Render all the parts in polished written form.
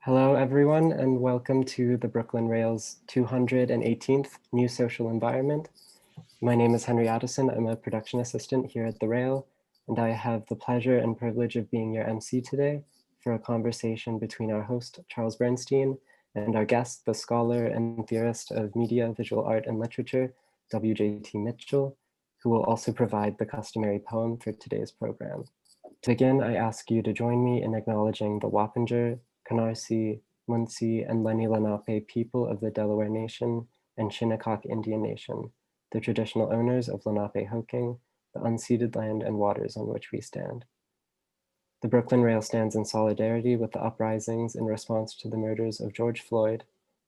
Hello, everyone, and welcome to the Brooklyn Rail's 218th New Social Environment. My name is Henry Addison. I'm a production assistant here at the Rail, and I have the pleasure and privilege of being your MC today for a conversation between our host, Charles Bernstein, and our guest, the scholar and theorist of media, visual art, and literature, W.J.T. Mitchell, who will also provide the customary poem for today's program. To begin, I ask you to join me in acknowledging the Wappinger, Canarsie, Munsee, and Lenni Lenape people of the Delaware Nation and Shinnecock Indian Nation, the traditional owners of Lenapehoking, the unceded land and waters on which we stand. The Brooklyn Rail stands in solidarity with the uprisings in response to the murders of George Floyd,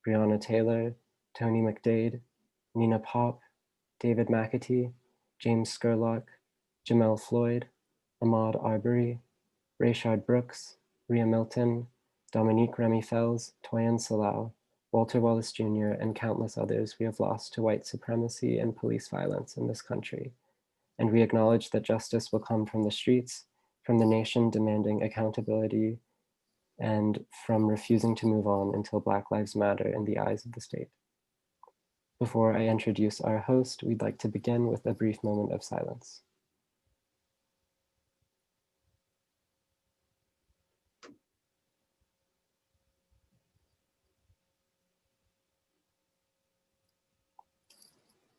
Breonna Taylor, Tony McDade, Nina Pop, David McAtee, James Scurlock, Jamel Floyd, Ahmaud Arbery, Rayshard Brooks, Rhea Milton, Dominique Remy Fells, Toyin Salau, Walter Wallace Jr., and countless others we have lost to white supremacy and police violence in this country. And we acknowledge that justice will come from the streets, from the nation demanding accountability, and from refusing to move on until Black Lives Matter in the eyes of the state. Before I introduce our host, we'd like to begin with a brief moment of silence.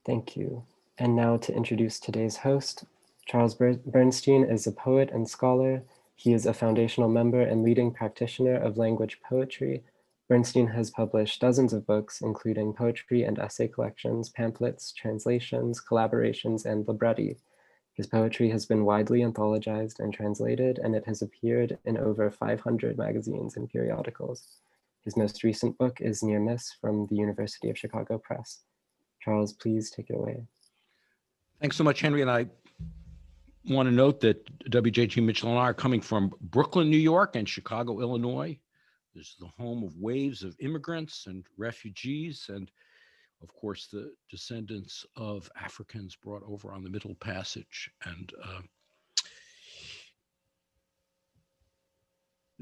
Thank you. And now to introduce today's host, Charles Bernstein is a poet and scholar. He is a foundational member and leading practitioner of language poetry. Bernstein has published dozens of books, including poetry and essay collections, pamphlets, translations, collaborations, and libretti. His poetry has been widely anthologized and translated, and it has appeared in over 500 magazines and periodicals. His most recent book is Near Miss from the University of Chicago Press. Charles, please take it away. Thanks so much, Henry. And I want to note that W.J.T. Mitchell and I are coming from Brooklyn, New York, and Chicago, Illinois. This is the home of waves of immigrants and refugees, and of course, the descendants of Africans brought over on the Middle Passage. And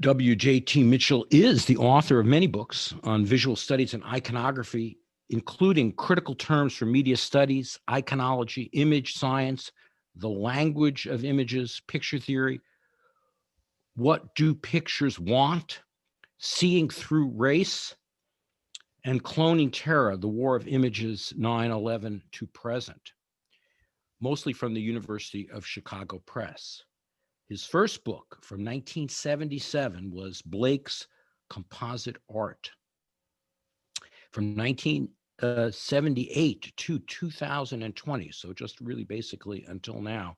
W.J.T. Mitchell is the author of many books on visual studies and iconography, including critical terms for media studies, iconology, image science, the language of images, picture theory, what do pictures want, seeing through race, and cloning terror, the war of images 9/11 to present, mostly from the University of Chicago Press. His first book from 1977 was Blake's Composite Art. From 1978 to 2020, so just really basically until now,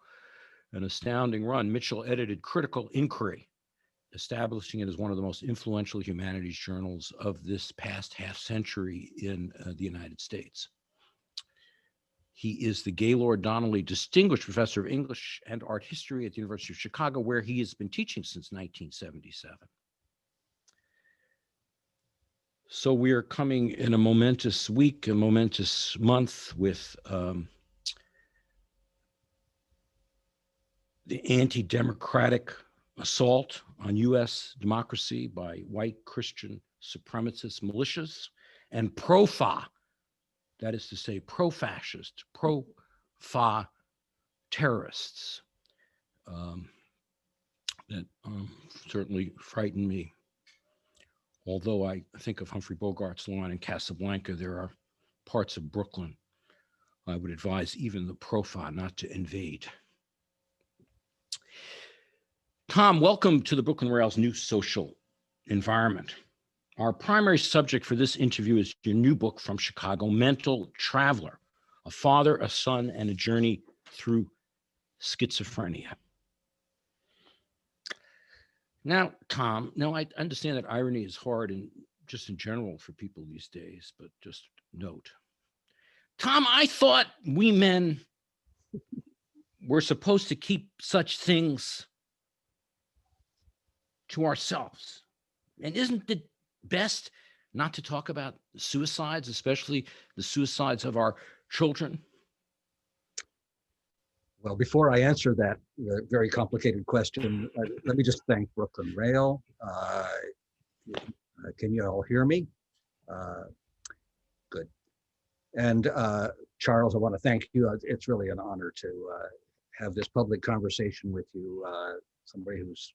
an astounding run. Mitchell edited Critical Inquiry, establishing it as one of the most influential humanities journals of this past half century in the United States. He is the Gaylord Donnelly Distinguished Professor of English and Art History at the University of Chicago, where he has been teaching since 1977. So we are coming in a momentous week, a momentous month with the anti-democratic assault on U.S. democracy by white Christian supremacist militias and pro-fa, that is to say pro-fascist, pro-fa terrorists that certainly frighten me. Although I think of Humphrey Bogart's line in Casablanca, there are parts of Brooklyn I would advise even the pro-fa not to invade. Tom, welcome to the Brooklyn Rail's New Social Environment. Our primary subject for this interview is your new book from Chicago, Mental Traveler, a father, a son, and a journey through schizophrenia. Now, Tom, I understand that irony is hard and just in general for people these days, but just note. Tom, I thought we men were supposed to keep such things to ourselves. And isn't it best not to talk about suicides, especially the suicides of our children? Well, before I answer that very complicated question, let me just thank Brooklyn Rail, Can you all hear me? Uh, Good. And Charles, I want to thank you. It's really an honor to have this public conversation with you, somebody whose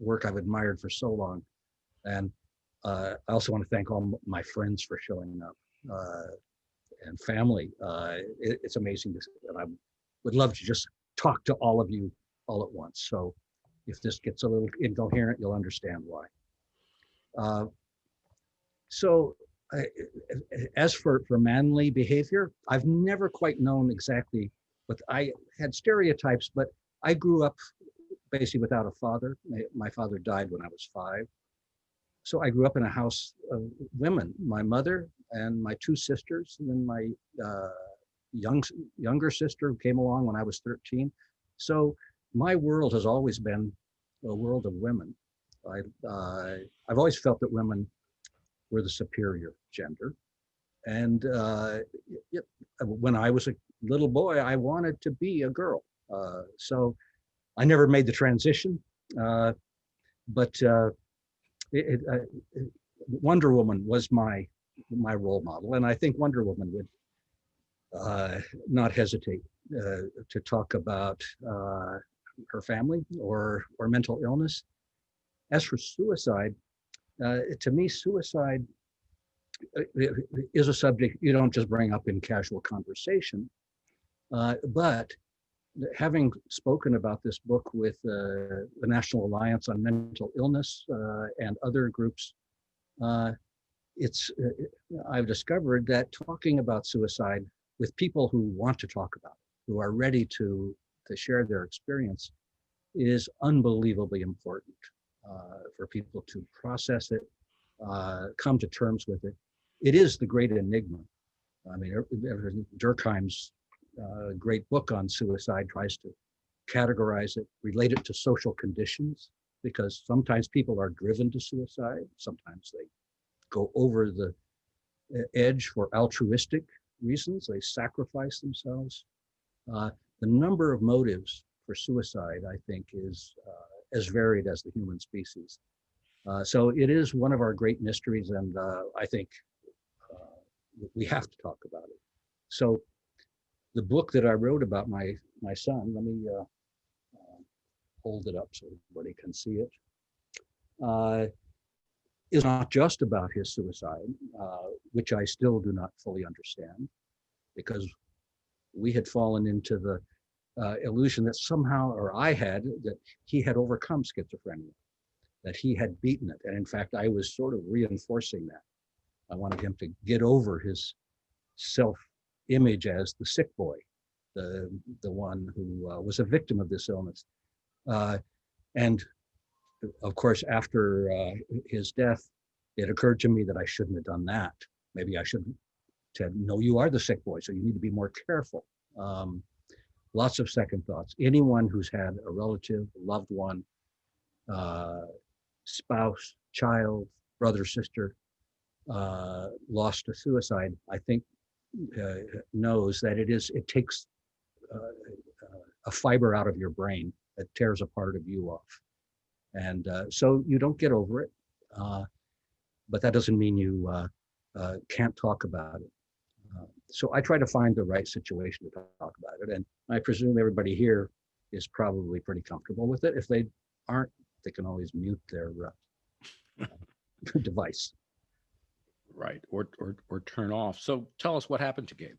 work I've admired for so long. And I also want to thank all my friends for showing up and family. It's amazing, and I would love to just talk to all of you all at once. So if this gets a little incoherent, you'll understand why. So as for manly behavior, I've never quite known exactly what I had stereotypes, but I grew up basically without a father. My father died when I was 5. So I grew up in a house of women, my mother and my 2 sisters, and then my younger sister who came along when I was 13. So my world has always been a world of women. I've always felt that women were the superior gender. And when I was a little boy, I wanted to be a girl. So I never made the transition, but Wonder Woman was my role model. And I think Wonder Woman would not hesitate to talk about her family or mental illness. As for suicide, to me, suicide is a subject you don't just bring up in casual conversation. But having spoken about this book with the National Alliance on Mental Illness and other groups, I've discovered that talking about suicide with people who want to talk about it, who are ready to share their experience, is unbelievably important for people to process it, come to terms with it. It is the great enigma. I mean, Durkheim's great book on suicide tries to categorize it, relate it to social conditions, because sometimes people are driven to suicide. Sometimes they go over the edge for altruistic reasons. They sacrifice themselves. The number of motives for suicide, I think, is as varied as the human species. So it is one of our great mysteries, and I think we have to talk about it. So the book that I wrote about my son, let me hold it up so everybody can see it, is not just about his suicide, which I still do not fully understand, because we had fallen into the illusion that somehow, or I had, that he had overcome schizophrenia, that he had beaten it. And in fact, I was sort of reinforcing that. I wanted him to get over his self-image as the sick boy, the one who was a victim of this illness. And of course, after his death, it occurred to me that I shouldn't have done that. Maybe I should have said, no, you are the sick boy, so you need to be more careful. Lots of second thoughts. Anyone who's had a relative, loved one, spouse, child, brother, sister, lost to suicide, I think knows that it takes a fiber out of your brain that tears a part of you off. And so you don't get over it, but that doesn't mean you can't talk about it. So I try to find the right situation to talk about it. And I presume everybody here is probably pretty comfortable with it. If they aren't, they can always mute their device. Right, or turn off. So tell us what happened to Gabe.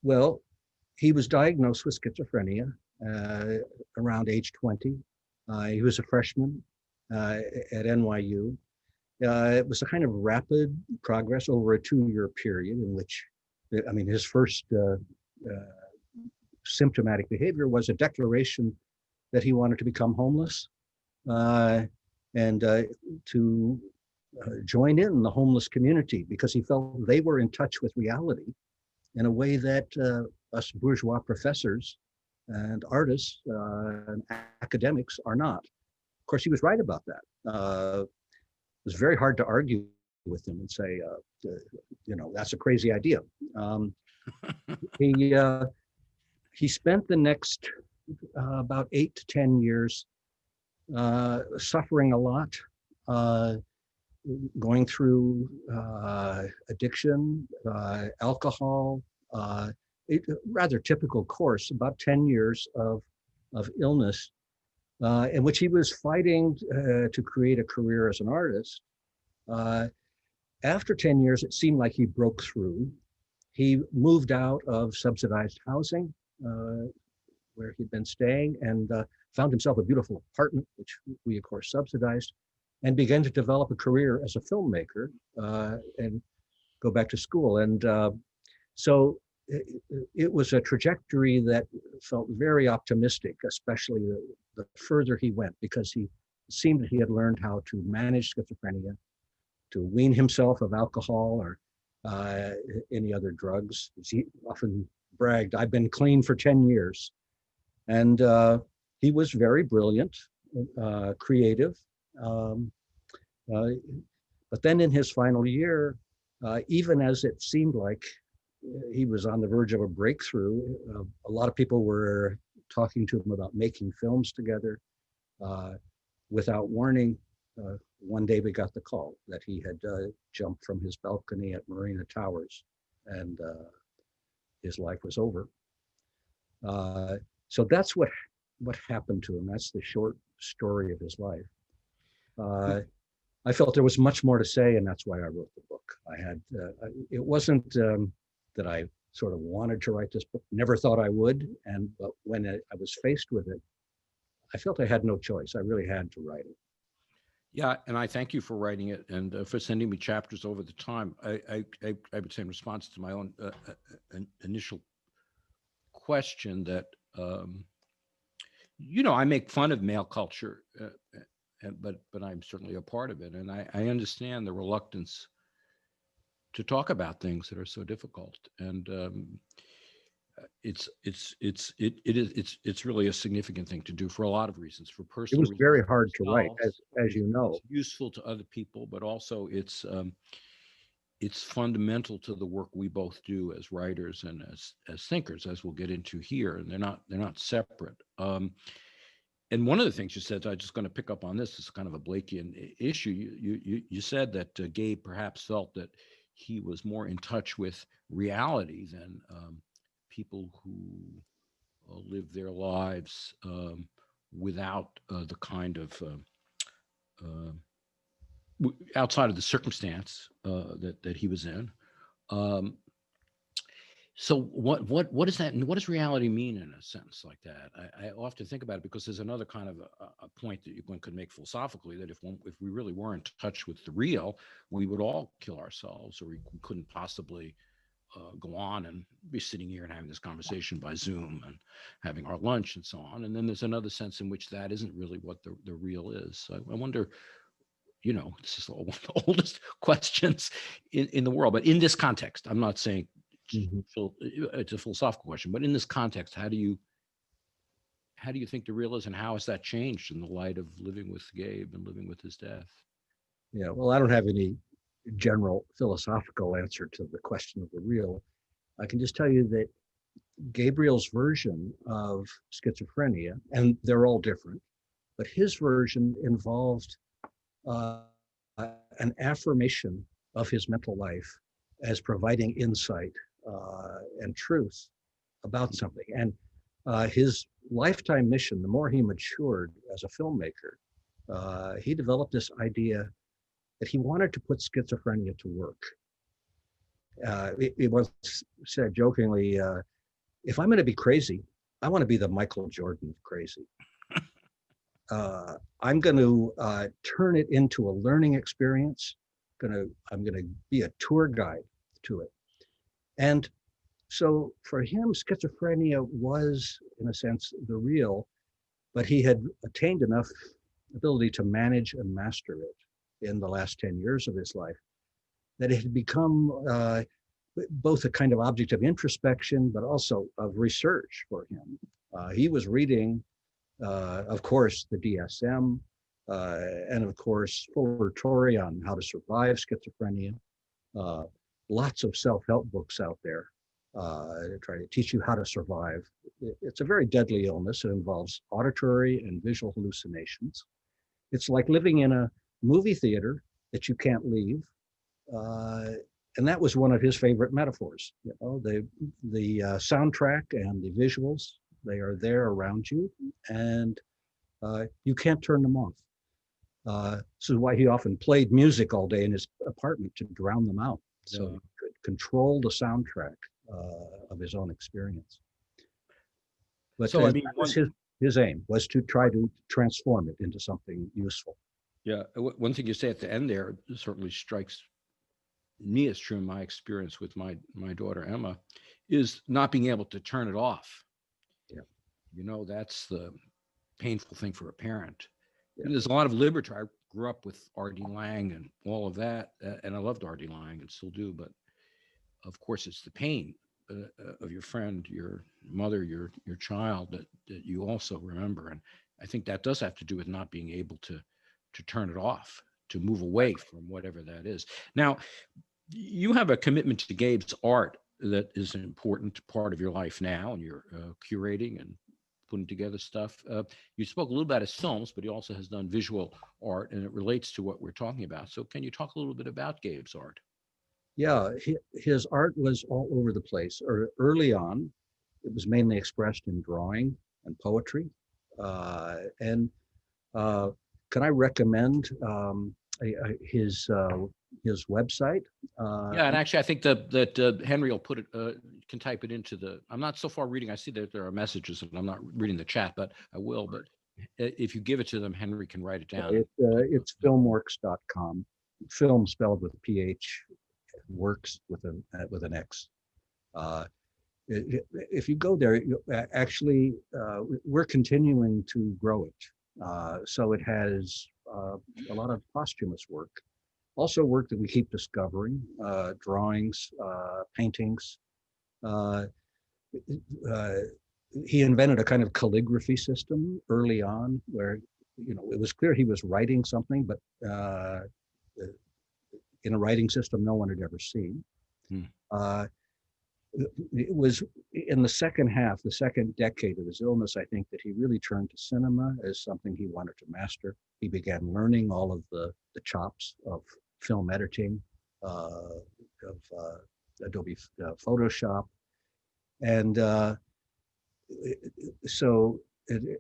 Well, he was diagnosed with schizophrenia around age 20. He was a freshman at NYU. It was a kind of rapid progress over a 2-year period in which, I mean, his first symptomatic behavior was a declaration that he wanted to become homeless and to join in the homeless community, because he felt they were in touch with reality in a way that us bourgeois professors and artists and academics are not. Of course, he was right about that. It was very hard to argue with him and say, that's a crazy idea. He spent the next about 8 to 10 years suffering a lot. going through addiction, alcohol, rather typical course, about 10 years of illness, in which he was fighting to create a career as an artist. After 10 years, it seemed like he broke through. He moved out of subsidized housing where he'd been staying and found himself a beautiful apartment, which we, of course, subsidized, and began to develop a career as a filmmaker and go back to school. And so it was a trajectory that felt very optimistic, especially the further he went, because he seemed that he had learned how to manage schizophrenia, to wean himself of alcohol or any other drugs. He often bragged, "I've been clean for 10 years." And he was very brilliant, creative. But then in his final year, even as it seemed like he was on the verge of a breakthrough, a lot of people were talking to him about making films together. Without warning, one day we got the call that he had jumped from his balcony at Marina Towers, and his life was over. So that's what happened to him. That's the short story of his life. I felt there was much more to say, and that's why I wrote the book. I had it wasn't that I sort of wanted to write this book, never thought I would, but when I was faced with it, I felt I had no choice. I really had to write it. Yeah, and I thank you for writing it and for sending me chapters over the time. I would say in response to my own initial question that, I make fun of male culture, but I'm certainly a part of it, and I understand the reluctance to talk about things that are so difficult, and it's really a significant thing to do for a lot of reasons. For personal reasons, it was very hard to write, as you know. It's useful to other people, but also it's fundamental to the work we both do as writers and as thinkers, as we'll get into here. And they're not separate. And one of the things you said, I'm just going to pick up on this. It's kind of a Blakean issue. You said that Gabe perhaps felt that he was more in touch with reality than people who live their lives without the kind of outside of the circumstance that he was in. So what is that? And what does reality mean in a sense like that? I often think about it because there's another kind of a point that one could make philosophically, that if we really were in touch with the real, we would all kill ourselves, or we couldn't possibly go on and be sitting here and having this conversation by Zoom and having our lunch and so on. And then there's another sense in which that isn't really what the real is. So I wonder, this is one of the oldest questions in the world, but in this context, I'm not saying it's a philosophical question, but in this context, how do you think the real is, and how has that changed in the light of living with Gabe and living with his death? Yeah, well, I don't have any general philosophical answer to the question of the real. I can just tell you that Gabriel's version of schizophrenia, and they're all different, but his version involved an affirmation of his mental life as providing insight and truth about something. And his lifetime mission, the more he matured as a filmmaker, he developed this idea that he wanted to put schizophrenia to work. He once said jokingly, if I'm going to be crazy, I want to be the Michael Jordan of crazy. I'm going to turn it into a learning experience. I'm going to be a tour guide to it. And so for him, schizophrenia was, in a sense, the real, but he had attained enough ability to manage and master it in the last 10 years of his life that it had become both a kind of object of introspection, but also of research for him. He was reading, of course, the DSM, and of course, Fuller Torrey on how to survive schizophrenia. Lots of self-help books out there to try to teach you how to survive. It's a very deadly illness. It involves auditory and visual hallucinations. It's like living in a movie theater that you can't leave. And that was one of his favorite metaphors. You know, the soundtrack and the visuals, they are there around you, and you can't turn them off. This is why he often played music all day in his apartment to drown them out, so he could control the soundtrack of his own experience. But So, I mean, that was his aim, was to try to transform it into something useful. yeah, one thing you say at the end there certainly strikes me as true in my experience with my daughter Emma, is not being able to turn it off. Yeah. You know, that's the painful thing for a parent. Yeah. And there's a lot of literature. I grew up with R.D. Laing and all of that, and I loved R.D. Laing and still do. But of course, it's the pain of your friend, your mother, your child that you also remember. And I think that does have to do with not being able to turn it off, to move away from whatever that is. Now, you have a commitment to Gabe's art that is an important part of your life now, and you're curating and putting together stuff. You spoke a little about his films, but he also has done visual art, and it relates to what we're talking about. So can you talk a little bit about Gabe's art? Yeah, his art was all over the place. Early on, it was mainly expressed in drawing and poetry. And can I recommend his website? Yeah, and actually, I think that Henry will put it, can type it into the. I'm not so far reading. I see that there are messages, and I'm not reading the chat, but I will. But if you give it to them, Henry can write it down. It's filmworks.com. Film spelled with PH, works with an X. If you go there, actually, we're continuing to grow it. So it has a lot of posthumous work. Also work that we keep discovering, drawings, paintings. He invented a kind of calligraphy system early on where, you know, it was clear he was writing something, but in a writing system no one had ever seen. It was in the second decade of his illness, I think, that he really turned to cinema as something he wanted to master. He began learning all of the chops of film editing, of Adobe Photoshop. And so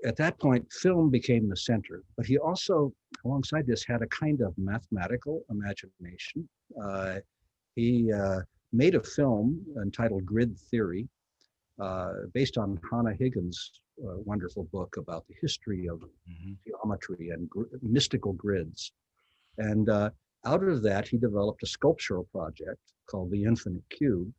at that point, film became the center. But he also, alongside this, had a kind of mathematical imagination. He made a film entitled Grid Theory, based on Hannah Higgins' wonderful book about the history of geometry and mystical grids. And out of that, he developed a sculptural project called the Infinite Cube.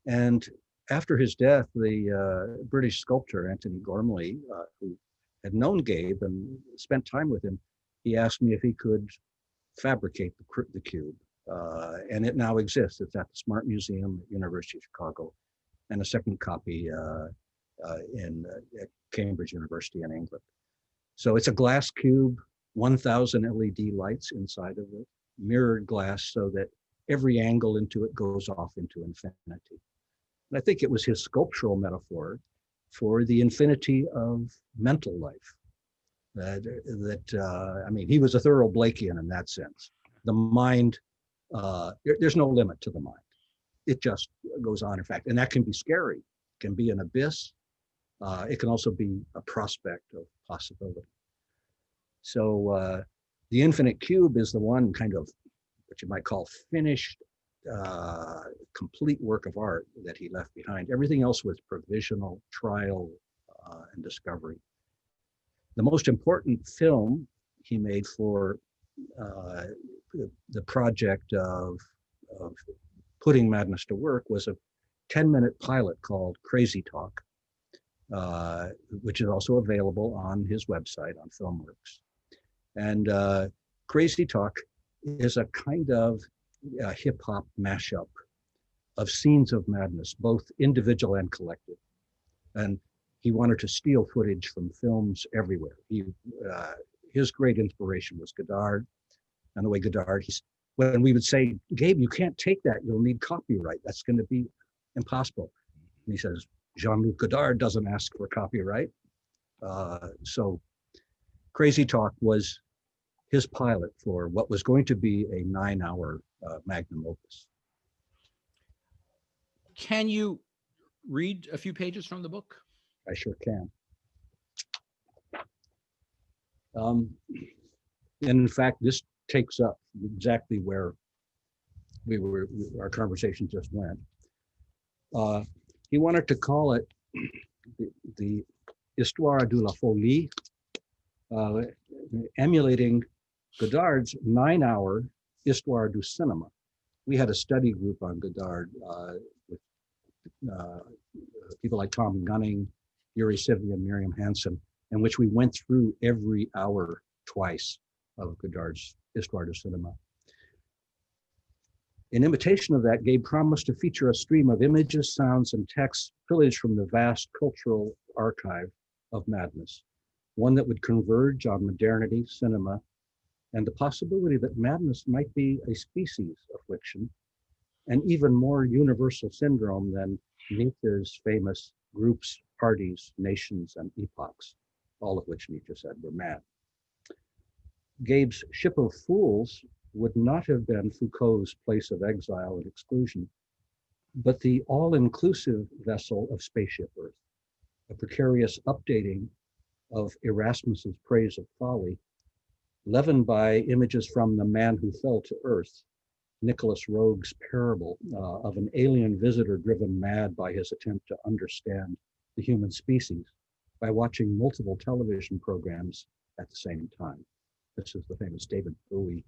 And after his death, the British sculptor, Antony Gormley, who had known Gabe and spent time with him, he asked me if he could fabricate the cube. And it now exists. It's at the Smart Museum at University of Chicago, and a second copy at Cambridge University in England. So it's a glass cube, 1,000 LED lights inside of it, mirrored glass so that every angle into it goes off into infinity. And I think it was his sculptural metaphor for the infinity of mental life. I mean, he was a thorough Blakean in that sense. The mind, there's no limit to the mind. It just goes on, in fact, and that can be scary. It can be an abyss. It can also be a prospect of possibility. So the Infinite Cube is the one kind of what you might call finished, complete work of art that he left behind. Everything else was provisional, trial, and discovery. The most important film he made for the project of putting madness to work was a 10-minute pilot called Crazy Talk, which is also available on his website on FilmWorks. And Crazy Talk is a kind of hip hop mashup of scenes of madness, both individual and collective. And he wanted to steal footage from films everywhere. His great inspiration was Godard, and the way Godard, when we would say, Gabe, you can't take that, you'll need copyright. That's going to be impossible. And he says, Jean-Luc Godard doesn't ask for copyright. So Crazy Talk was his pilot for what was going to be a 9-hour magnum opus. Can you read a few pages from the book? I sure can. And in fact, this takes up exactly where our conversation just went. He wanted to call it the Histoire de la Folie, emulating Godard's 9-hour Histoire du Cinema. We had a study group on Godard with people like Tom Gunning, Yuri Sivy, and Miriam Hansen, in which we went through every hour twice of Godard's Histoire du Cinema. In imitation of that, Gabe promised to feature a stream of images, sounds, and texts pillaged from the vast cultural archive of madness, one that would converge on modernity, cinema, and the possibility that madness might be a species affliction, an even more universal syndrome than Nietzsche's famous groups, parties, nations, and epochs, all of which Nietzsche said were mad. Gabe's Ship of Fools would not have been Foucault's place of exile and exclusion, but the all-inclusive vessel of Spaceship Earth, a precarious updating of Erasmus's praise of folly, leavened by images from The Man Who Fell to Earth, Nicholas Roeg's parable of an alien visitor driven mad by his attempt to understand the human species by watching multiple television programs at the same time. This is the famous David Bowie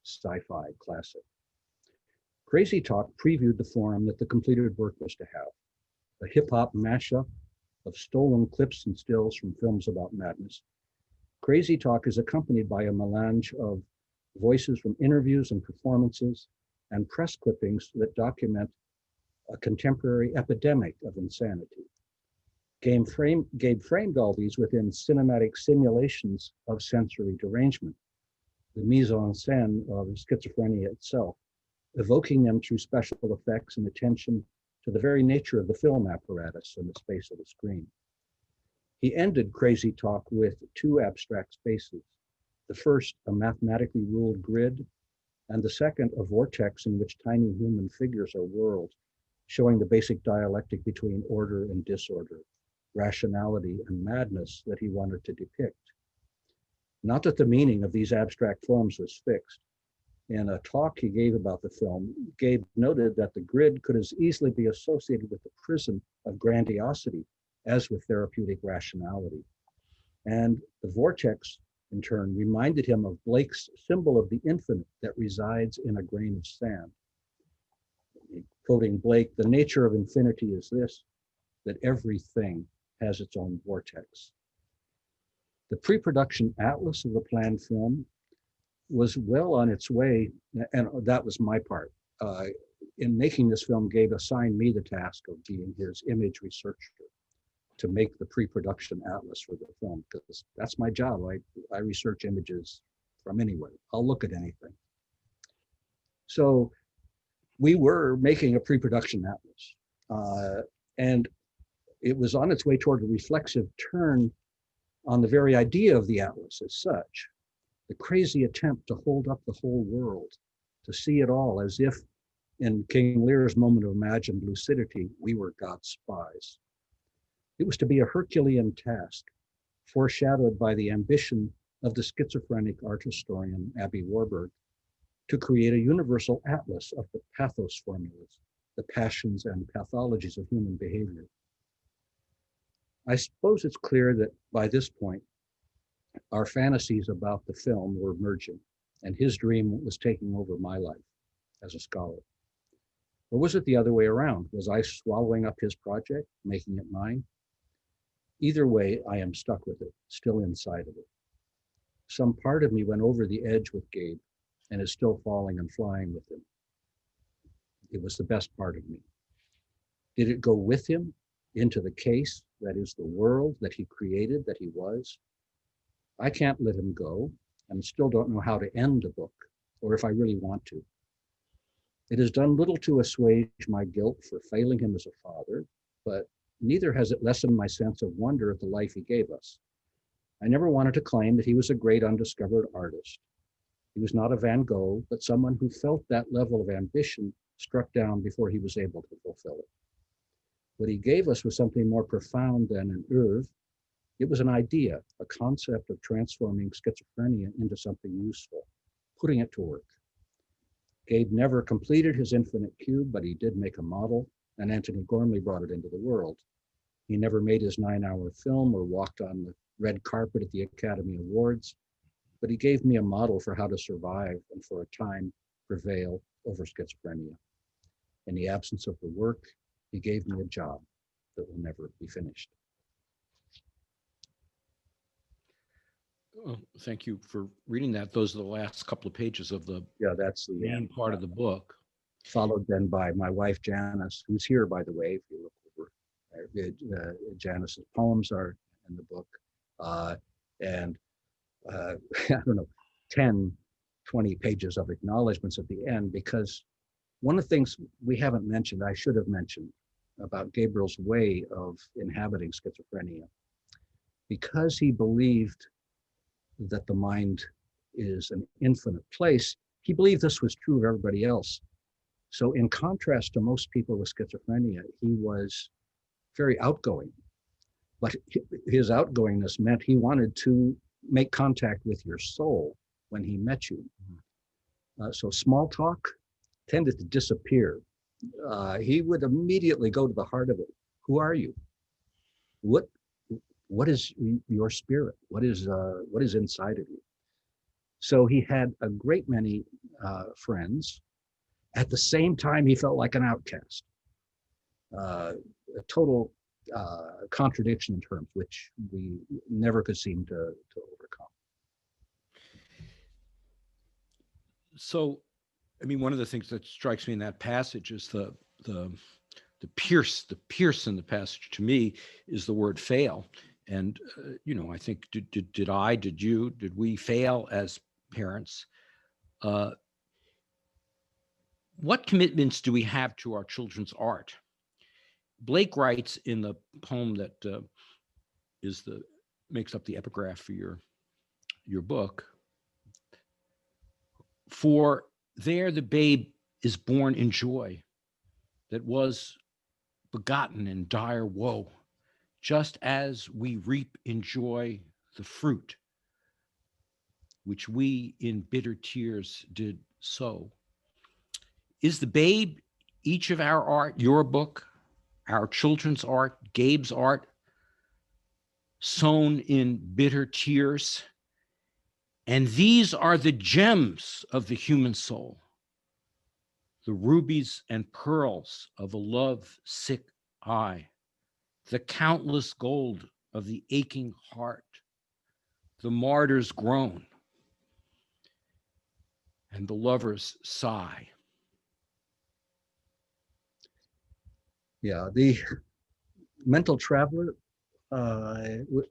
sci-fi classic. Crazy Talk previewed the forum that the completed work was to have, a hip-hop mashup of stolen clips and stills from films about madness. Crazy Talk is accompanied by a melange of voices from interviews and performances and press clippings that document a contemporary epidemic of insanity. Gabe framed all these within cinematic simulations of sensory derangement, the mise en scène of schizophrenia itself, evoking them through special effects and attention to the very nature of the film apparatus and the space of the screen. He ended Crazy Talk with 2 abstract spaces. The first, a mathematically ruled grid, and the second, a vortex in which tiny human figures are whirled, showing the basic dialectic between order and disorder, rationality and madness that he wanted to depict. Not that the meaning of these abstract forms was fixed. In a talk he gave about the film, Gabe noted that the grid could as easily be associated with the prison of grandiosity as with therapeutic rationality. And the vortex, in turn, reminded him of Blake's symbol of the infinite that resides in a grain of sand. Quoting Blake, "The nature of infinity is this, that everything has its own vortex." The pre-production atlas of the planned film was well on its way, and that was my part. In making this film, Gabe assigned me the task of being his image researcher to make the pre-production atlas for the film, because that's my job. I research images from anywhere. I'll look at anything. So we were making a pre-production atlas, and it was on its way toward a reflexive turn on the very idea of the atlas as such, the crazy attempt to hold up the whole world, to see it all as if, in King Lear's moment of imagined lucidity, we were God's spies. It was to be a Herculean task, foreshadowed by the ambition of the schizophrenic art historian Abby Warburg to create a universal atlas of the pathos formulas, the passions and pathologies of human behavior. I suppose it's clear that by this point, our fantasies about the film were merging, and his dream was taking over my life as a scholar. Or was it the other way around? Was I swallowing up his project, making it mine? Either way, I am stuck with it, still inside of it. Some part of me went over the edge with Gabe and is still falling and flying with him. It was the best part of me. Did it go with him into the case that is the world that he created, that he was? I can't let him go, and still don't know how to end the book, or if I really want to. It has done little to assuage my guilt for failing him as a father, but neither has it lessened my sense of wonder at the life he gave us. I never wanted to claim that he was a great undiscovered artist. He was not a Van Gogh, but someone who felt that level of ambition struck down before he was able to fulfill it. What he gave us was something more profound than an oeuvre. It was an idea, a concept of transforming schizophrenia into something useful, putting it to work. Gabe never completed his infinite cube, but he did make a model, and Antony Gormley brought it into the world. He never made his 9-hour film or walked on the red carpet at the Academy Awards, but he gave me a model for how to survive and for a time prevail over schizophrenia. In the absence of the work, he gave me a job that will never be finished. Well, thank you for reading that. Those are the last couple of pages of the Yeah, that's the main part of the book. Followed then by my wife, Janice, who's here, by the way, if you look over. Janice's poems are in the book. And I don't know, 10, 20 pages of acknowledgments at the end, because one of the things we haven't mentioned, I should have mentioned, about Gabriel's way of inhabiting schizophrenia, because he believed that the mind is an infinite place, he believed this was true of everybody else. So in contrast to most people with schizophrenia, he was very outgoing, but his outgoingness meant he wanted to make contact with your soul when he met you. So small talk tended to disappear. He would immediately go to the heart of it. Who are you? What is your spirit? What is inside of you? So he had a great many friends. At the same time, he felt like an outcast. A total contradiction in terms, which we never could seem to overcome. So, I mean, one of the things that strikes me in that passage is the pierce in the passage to me is the word fail. And, I think, did we fail as parents? What commitments do we have to our children's art? Blake writes in the poem that makes up the epigraph for your book, "For there the babe is born in joy that was begotten in dire woe, just as we reap in joy the fruit which we in bitter tears did sow." Is the babe each of our art, your book, our children's art, Gabe's art, sown in bitter tears? And these are the gems of the human soul, the rubies and pearls of a love-sick eye, the countless gold of the aching heart, the martyr's groan, and the lover's sigh. Yeah, the Mental Traveler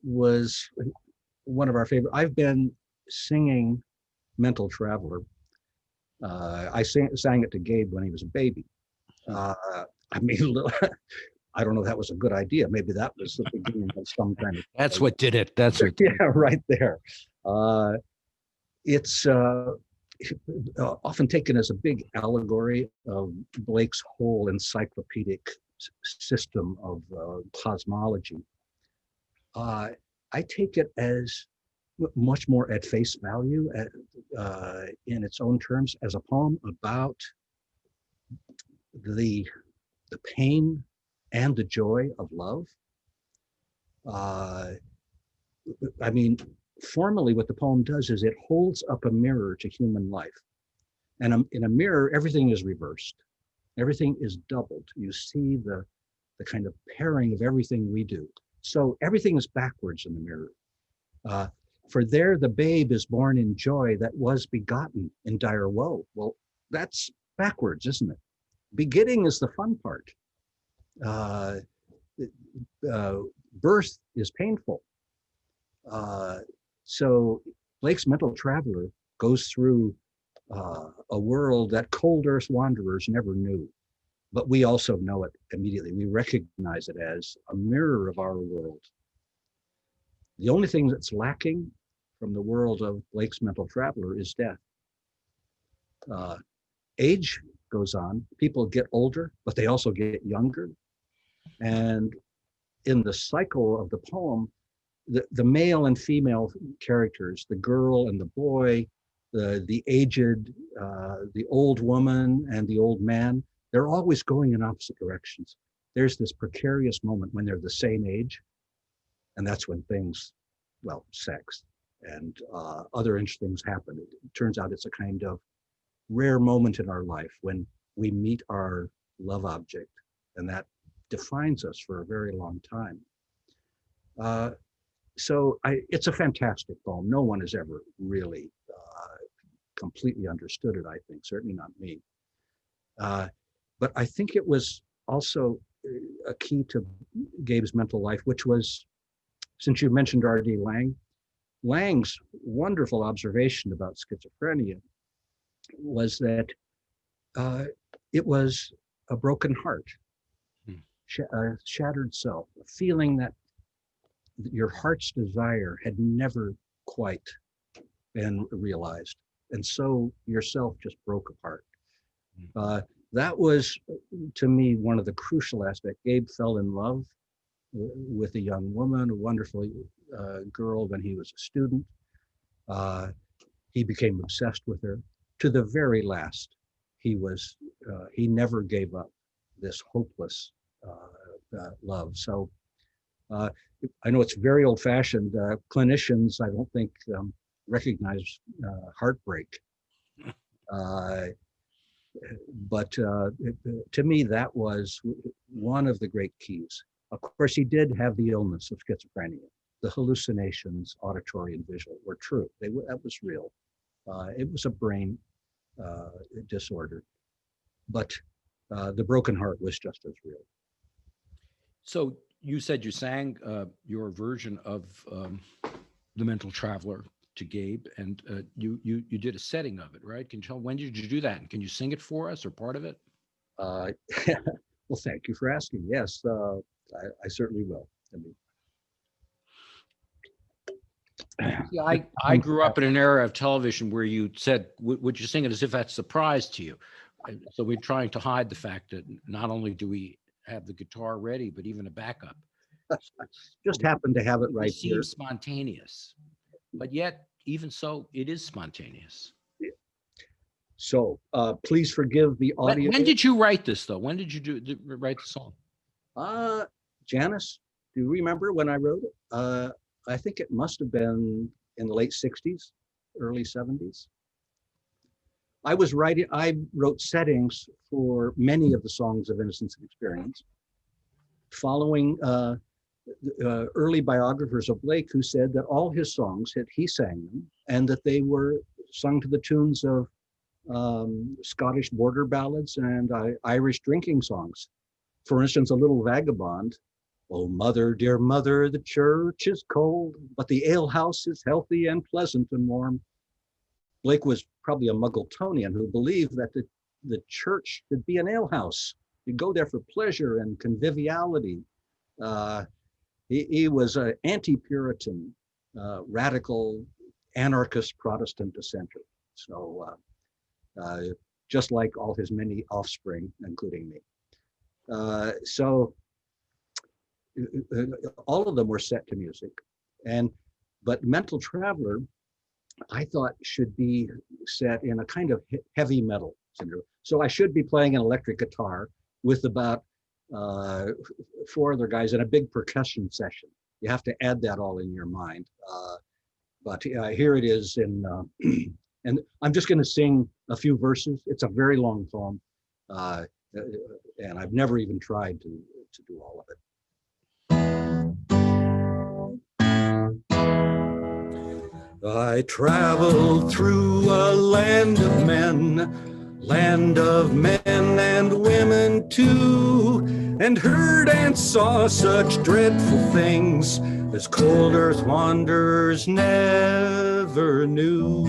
was one of our favorite. I've been singing Mental Traveler. I sang it to Gabe when he was a baby. I mean, I don't know if that was a good idea. Maybe that was the beginning of some kind of. That's what did it. That's what. Yeah, right there. It's often taken as a big allegory of Blake's whole encyclopedic system of cosmology. I take it as much more at face value, in its own terms, as a poem about the pain and the joy of love. I mean, formally, what the poem does is it holds up a mirror to human life. And in a mirror, everything is reversed. Everything is doubled. You see the kind of pairing of everything we do. So everything is backwards in the mirror. For there the babe is born in joy that was begotten in dire woe. Well, that's backwards, isn't it? Beginning is the fun part. Birth is painful. So Blake's Mental Traveler goes through a world that cold earth wanderers never knew, but we also know it immediately. We recognize it as a mirror of our world. The only thing that's lacking from the world of Blake's Mental Traveler is death. age goes on, people get older, but they also get younger. And in the cycle of the poem, the male and female characters, the girl and the boy, the aged, the old woman and the old man, they're always going in opposite directions. There's this precarious moment when they're the same age, and that's when things, well, sex and other interesting things happen. It turns out it's a kind of rare moment in our life when we meet our love object, and that defines us for a very long time. So it's a fantastic poem. No one has ever really completely understood it, I think, certainly not me. But I think it was also a key to Gabe's mental life, which was, since you mentioned R.D. Laing, Lang's wonderful observation about schizophrenia was that it was a broken heart, a shattered self, a feeling that your heart's desire had never quite been realized. And so yourself just broke apart. That was, to me, one of the crucial aspects. Gabe fell in love with a young woman, a wonderful girl when he was a student. He became obsessed with her. To the very last, he never gave up this hopeless love. So I know it's very old-fashioned. Clinicians, I don't think, recognize heartbreak. But to me, that was one of the great keys. Of course, he did have the illness of schizophrenia. The hallucinations, auditory and visual, were true. That was real. It was a brain disorder. But the broken heart was just as real. So you said you sang your version of The Mental Traveler to Gabe, and you did a setting of it, right? Can you tell, when did you do that? And can you sing it for us or part of it? Well, thank you for asking. Yes, I certainly will. Yeah, I grew up in an era of television where you said, would you sing it, as if that's a surprise to you? So we're trying to hide the fact that not only do we have the guitar ready, but even a backup. Just happened to have it right here. It seems spontaneous, but yet, even so, it is spontaneous. So please forgive the audio. When did you write this, though? When did you write the song? Janice, do you remember when I wrote it? I think it must have been in the late 60s, early 70s. I wrote settings for many of the songs of Innocence and Experience, following early biographers of Blake, who said that all his songs, he sang them, and that they were sung to the tunes of Scottish border ballads and Irish drinking songs. For instance, A Little Vagabond. Oh, mother, dear mother, the church is cold, but the alehouse is healthy and pleasant and warm. Blake was probably a Muggletonian who believed that the church should be an alehouse. You go there for pleasure and conviviality. He was an anti-Puritan, radical, anarchist Protestant dissenter. So just like all his many offspring, including me. So all of them were set to music. But Mental Traveler, I thought, should be set in a kind of heavy metal syndrome. So I should be playing an electric guitar with about 4 other guys in a big percussion session. You have to add that all in your mind. But here it is and I'm just going to sing a few verses. It's a very long poem, and I've never even tried to do all of it. I traveled through a land of men and women too, and heard and saw such dreadful things as cold earth wanderers never knew.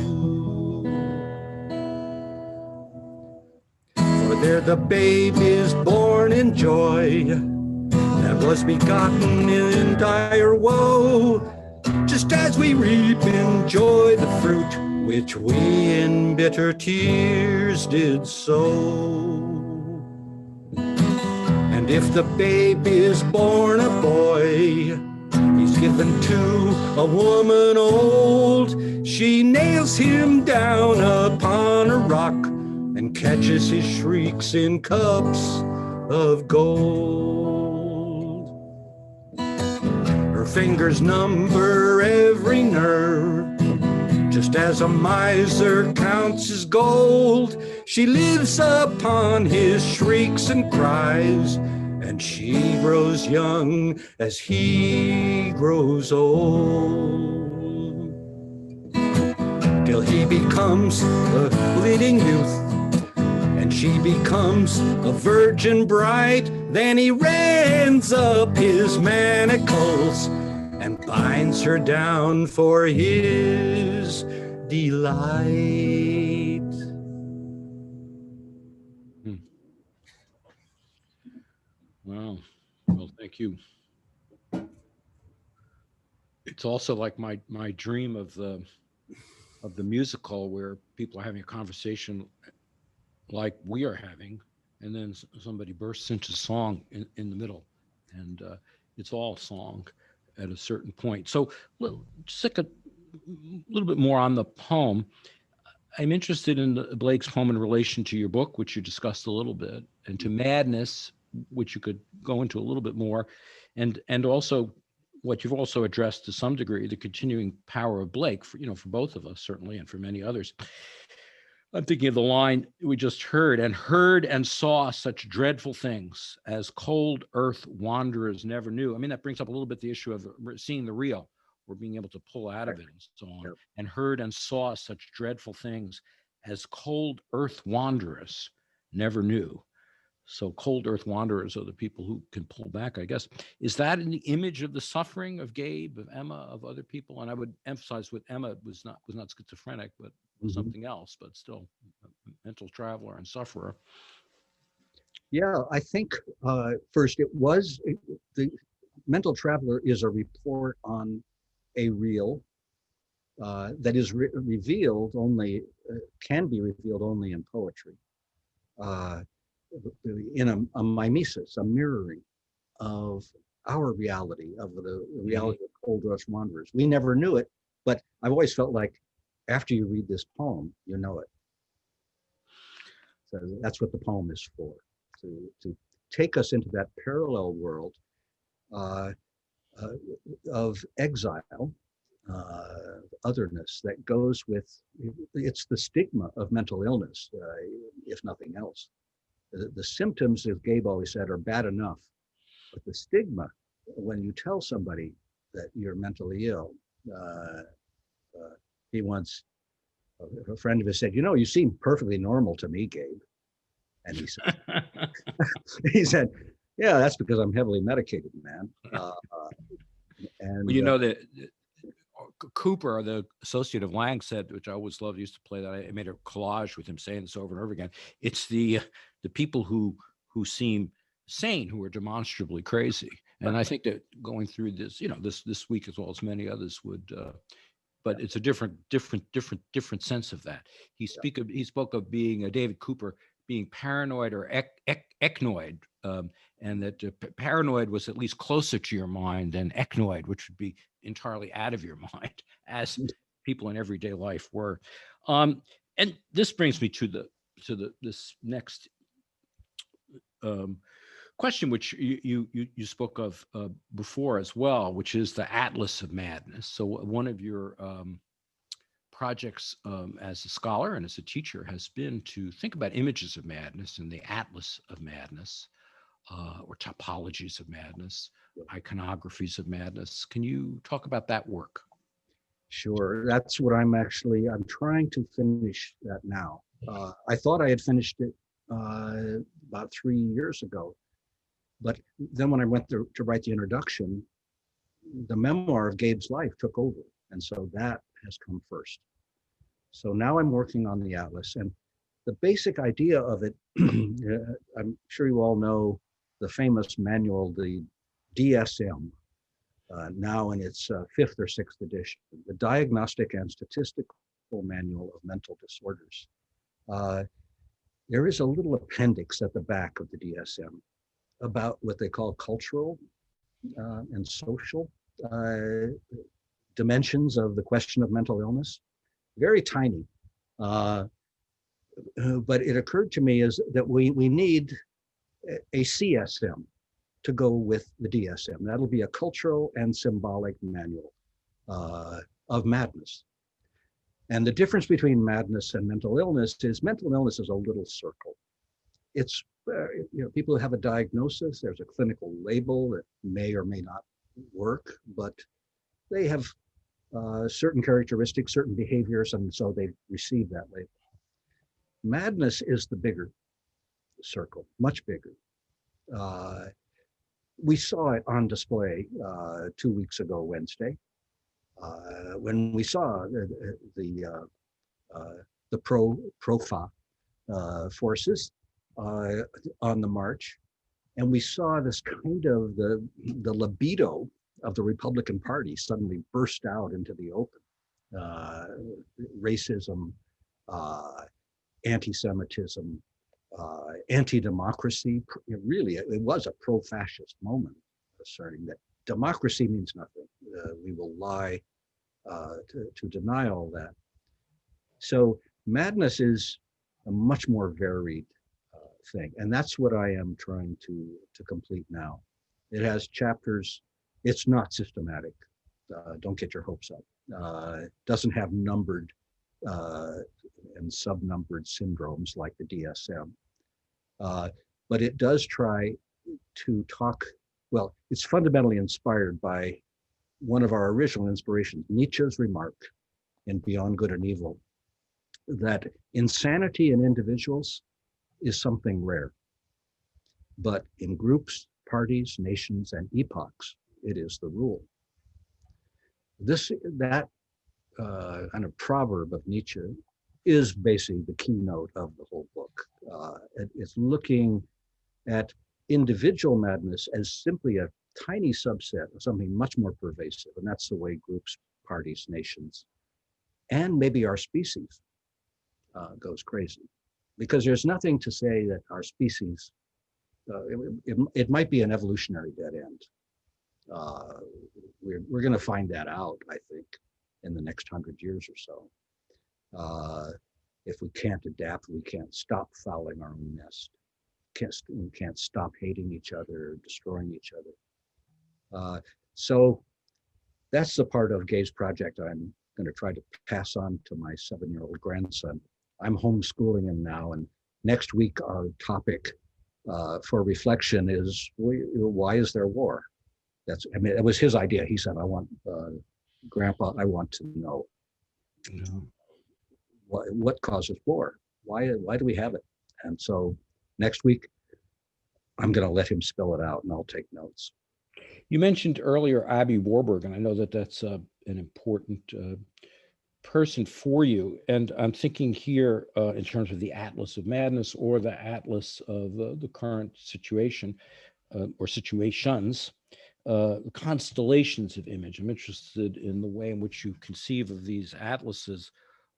For there the babe is born in joy, and was begotten in dire woe. Just as we reap in joy the fruit which we in bitter tears did sow. And if the babe is born a boy, he's given to a woman old. She nails him down upon a rock and catches his shrieks in cups of gold. Her fingers number every nerve, just as a miser counts his gold. She lives upon his shrieks and cries, and she grows young as he grows old, till he becomes a bleeding youth and she becomes a virgin bride. Then he rends up his manacles and binds her down for his delight. Wow. Well, thank you. It's also like my dream of the musical, where people are having a conversation like we are having, and then somebody bursts into song in the middle, and it's all song at a certain point. So just like a little bit more on the poem. I'm interested in Blake's poem in relation to your book, which you discussed a little bit, and to Madness, which you could go into a little bit more, and also what you've also addressed to some degree, the continuing power of Blake for both of us, certainly, and for many others. I'm thinking of the line we just heard and saw such dreadful things as cold earth wanderers never knew. I mean, that brings up a little bit the issue of seeing the real, or being able to pull out of it and so on. Yep. And heard and saw such dreadful things as cold earth wanderers never knew. So cold earth wanderers are the people who can pull back, I guess. Is that in the image of the suffering of Gabe, of Emma, of other people? And I would emphasize with Emma was not schizophrenic, but was something else, but still a mental traveler and sufferer. Yeah, I think first the Mental Traveler is a report on a real that is revealed only, can be revealed only in poetry. In a mimesis, a mirroring of our reality, of the reality of Cold Earth Wanderers. We never knew it, but I've always felt like after you read this poem, you know it. So that's what the poem is for, to take us into that parallel world of exile, otherness that goes with, it's the stigma of mental illness, if nothing else. The symptoms, as Gabe always said, are bad enough, but the stigma, when you tell somebody that you're mentally ill, he once, a friend of his said, you seem perfectly normal to me, Gabe. And he said, yeah, that's because I'm heavily medicated, man. And well, that Cooper, the associate of Lang, said, which I always loved, used to play that. I made a collage with him saying this over and over again. It's the people who seem sane who are demonstrably crazy. And I think that going through this, this week as well as many others would, but it's a different sense of that. He spoke of being David Cooper being paranoid or echnoid, and that paranoid was at least closer to your mind than echnoid, which would be entirely out of your mind, as people in everyday life were. And this brings me to this next question, which you spoke of before as well, which is the Atlas of Madness. So one of your projects as a scholar and as a teacher has been to think about images of madness and the Atlas of Madness, or topologies of madness, iconographies of madness. Can you talk about that work? Sure. That's what I'm trying to finish that now. I thought I had finished it about 3 years ago, but then when I went to write the introduction, the memoir of Gabe's life took over, and so that has come first. So now I'm working on the Atlas, and the basic idea of it, I'm sure you all know the famous manual, the DSM, now in its 5th or 6th edition, the Diagnostic and Statistical full manual of mental disorders. There is a little appendix at the back of the DSM about what they call cultural and social dimensions of the question of mental illness. Very tiny. But it occurred to me is that we need a CSM to go with the DSM. That'll be a cultural and symbolic manual of madness. And the difference between madness and mental illness is mental illness is a little circle. It's, people who have a diagnosis, there's a clinical label that may or may not work, but they have certain characteristics, certain behaviors, and so they receive that label. Madness is the bigger circle, much bigger. We saw it on display 2 weeks ago, Wednesday, when we saw the pro-FA forces on the march, and we saw this kind of the libido of the Republican Party suddenly burst out into the open. Racism, anti-Semitism, anti-democracy. Really, it was a pro-fascist moment, asserting that democracy means nothing. We will lie to deny all that. So madness is a much more varied thing, and that's what I am trying to complete now. It has chapters. It's not systematic. Don't get your hopes up. It doesn't have numbered and subnumbered syndromes like the DSM. But it does try to talk, well, it's fundamentally inspired by one of our original inspirations, Nietzsche's remark in Beyond Good and Evil, that insanity in individuals is something rare. But in groups, parties, nations, and epochs, it is the rule. That kind of proverb of Nietzsche is basically the keynote of the whole book. It's looking at individual madness as simply a tiny subset of something much more pervasive, and that's the way groups, parties, nations, and maybe our species goes crazy. Because there's nothing to say that our species, it might be an evolutionary dead end. We're going to find that out, I think, in the next 100 years or so. If we can't adapt, we can't stop fouling our own nest. We can't stop hating each other, destroying each other. So that's the part of Gabe's project I'm going to try to pass on to my 7-year-old grandson. I'm homeschooling him now, and next week our topic for reflection is, why is there war? It was his idea. He said, Grandpa, I want to know what causes war? Why do we have it? And so next week, I'm going to let him spell it out, and I'll take notes. You mentioned earlier Abby Warburg, and I know that that's an important person for you. And I'm thinking here in terms of the Atlas of Madness or the Atlas of the current situation or situations, constellations of image. I'm interested in the way in which you conceive of these atlases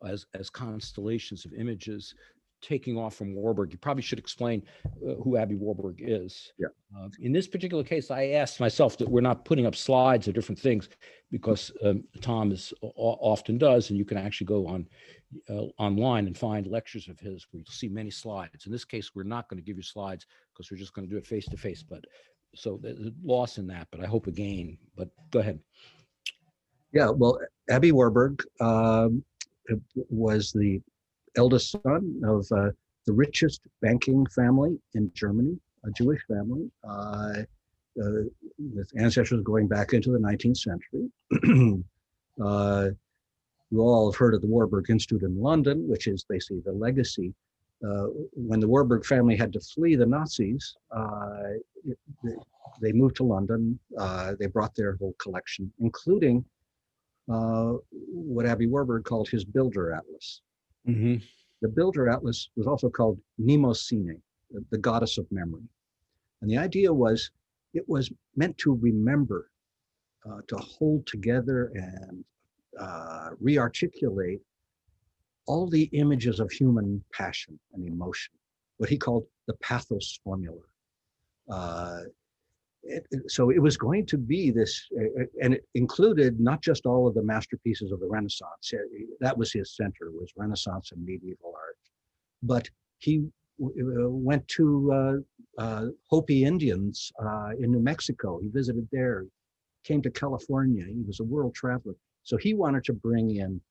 as constellations of images taking off from Warburg. You probably should explain who Abby Warburg is. Yeah. In this particular case, I asked myself that we're not putting up slides of different things because Tom often does, and you can actually go on online and find lectures of his where you'll see many slides. In this case, we're not going to give you slides because we're just going to do it face to face. But so there's a loss in that, but I hope a gain. But go ahead. Yeah, well, Abby Warburg was the eldest son of the richest banking family in Germany, a Jewish family, with ancestors going back into the 19th century. You all have heard of the Warburg Institute in London, which is basically the legacy. When the Warburg family had to flee the Nazis, they moved to London. They brought their whole collection, including what Abby Warburg called his Builder Atlas. Mm-hmm. The Builder Atlas was also called Mnemosyne, the goddess of memory. And the idea was, it was meant to remember, to hold together and re-articulate all the images of human passion and emotion, what he called the pathos formula. So it was going to be this, and it included not just all of the masterpieces of the Renaissance. That was his center, was Renaissance and medieval art. But he went to Hopi Indians in New Mexico. He visited there, came to California. He was a world traveler. So he wanted to bring in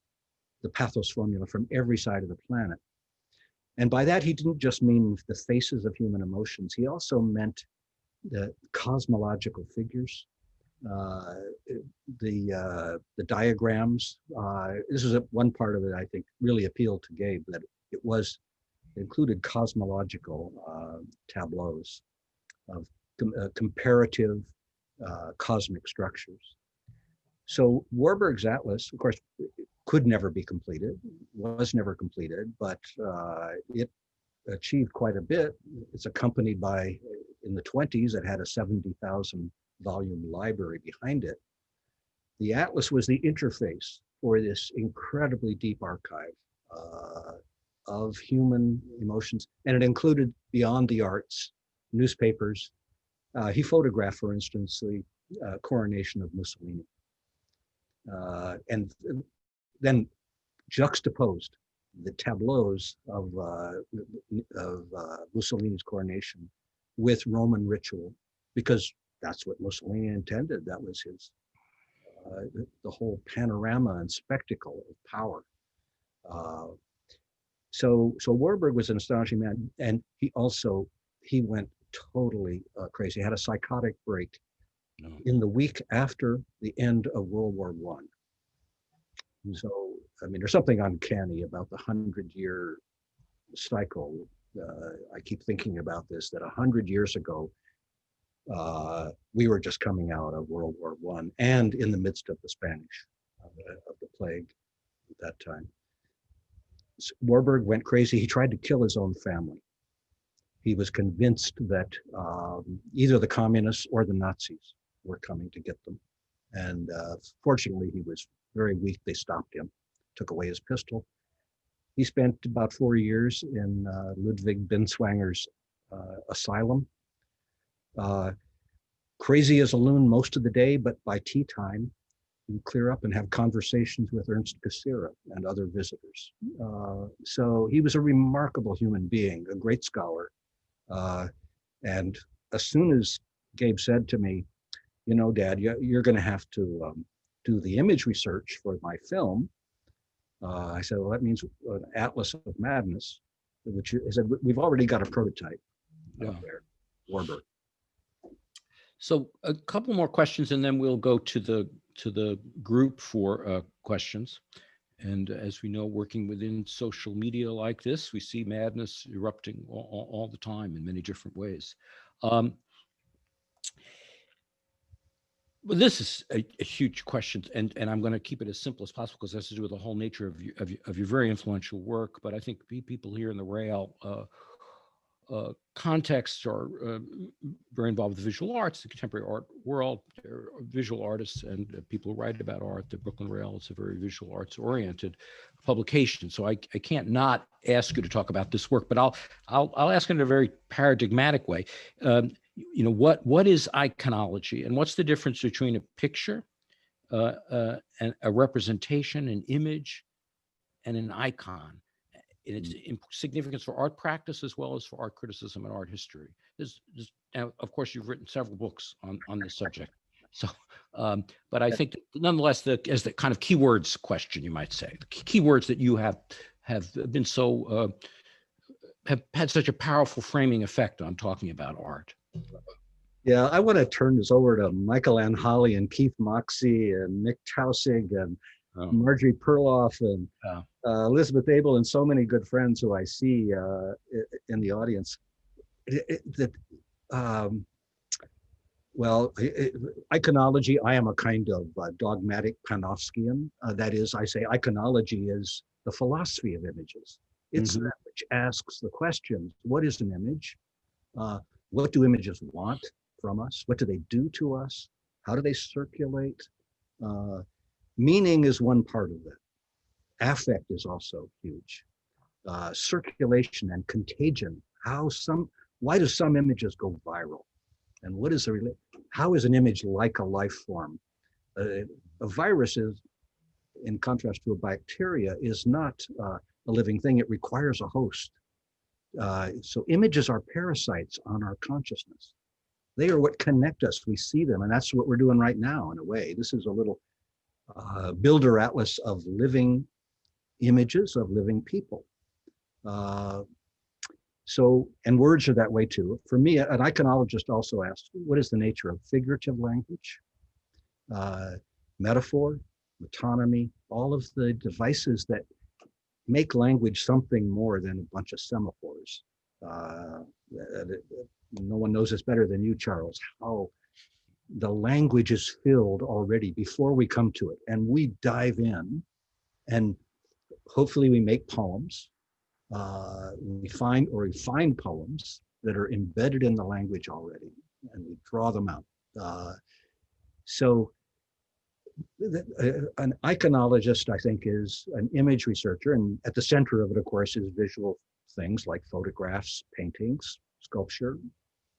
the pathos formula from every side of the planet. And by that, he didn't just mean the faces of human emotions. He also meant the cosmological figures, the diagrams. This is one part of it I think really appealed to Gabe, that it included cosmological tableaus of comparative cosmic structures. So Warburg's Atlas, of course, could never be completed, was never completed, but it achieved quite a bit. It's accompanied by, in the 20s, it had a 70,000 volume library behind it. The Atlas was the interface for this incredibly deep archive of human emotions, and it included, beyond the arts, newspapers. He photographed, for instance, the coronation of Mussolini. And then juxtaposed the tableaus of Mussolini's coronation with Roman ritual, because that's what Mussolini intended. That was his, the whole panorama and spectacle of power. So Warburg was an astonishing man, and he went totally crazy. He had a psychotic break in the week after the end of World War I. So, I mean, there's something uncanny about the 100-year cycle. I keep thinking about this, that 100 years ago, we were just coming out of World War I and in the midst of the Spanish, of the plague at that time. So Warburg went crazy. He tried to kill his own family. He was convinced that either the communists or the Nazis were coming to get them. And fortunately, he was very weak. They stopped him, took away his pistol. He spent about 4 years in Ludwig Binswanger's asylum. Crazy as a loon most of the day, but by tea time, he would clear up and have conversations with Ernst Cassirer and other visitors. So he was a remarkable human being, a great scholar. And as soon as Gabe said to me, you know, Dad, you're going to have to do the image research for my film. I said, well, that means an Atlas of Madness, which is, we've already got a prototype out there, Warburg. So a couple more questions, and then we'll go to the group for questions. And as we know, working within social media like this, we see madness erupting all the time in many different ways. Well, this is a huge question, and I'm going to keep it as simple as possible because it has to do with the whole nature of your very influential work. But I think people here in the Rail contexts are very involved with the visual arts, the contemporary art world. They're visual artists and people who write about art. The Brooklyn Rail is a very visual arts oriented publication. So I can't not ask you to talk about this work, but I'll ask in a very paradigmatic way. You know, what is iconology, and what's the difference between a picture, and a representation, an image, and an icon, and its significance for art practice as well as for art criticism and art history? Now, of course, you've written several books on this subject. So, but I think that nonetheless, as the kind of keywords question, you might say, the keywords that you have been so have had such a powerful framing effect on talking about art. Yeah, I want to turn this over to Michael Ann Holly and Keith Moxie and Nick Tausig and Marjorie Perloff and Elizabeth Abel and so many good friends who I see in the audience. Well, iconology, I am a kind of dogmatic Panofskian. That is, I say iconology is the philosophy of images. It's that which asks the questions: what is an image? What do images want from us? What do they do to us? How do they circulate? Meaning is one part of it. Affect is also huge. Circulation and contagion. Why do some images go viral? And how is an image like a life form? A virus is, in contrast to a bacteria, is not a living thing. It requires a host. So images are parasites on our consciousness. They are what connect us. We see them, and that's what we're doing right now, in a way. This is a little builder atlas of living images of living people. And words are that way too. For me, an iconologist also asked, what is the nature of figurative language, metaphor, metonymy, all of the devices that make language something more than a bunch of semaphores. No one knows this better than you, Charles, how the language is filled already before we come to it. And we dive in, and hopefully we make poems. We find poems that are embedded in the language already, and we draw them out. An iconologist, I think, is an image researcher, and at the center of it, of course, is visual things like photographs, paintings, sculpture,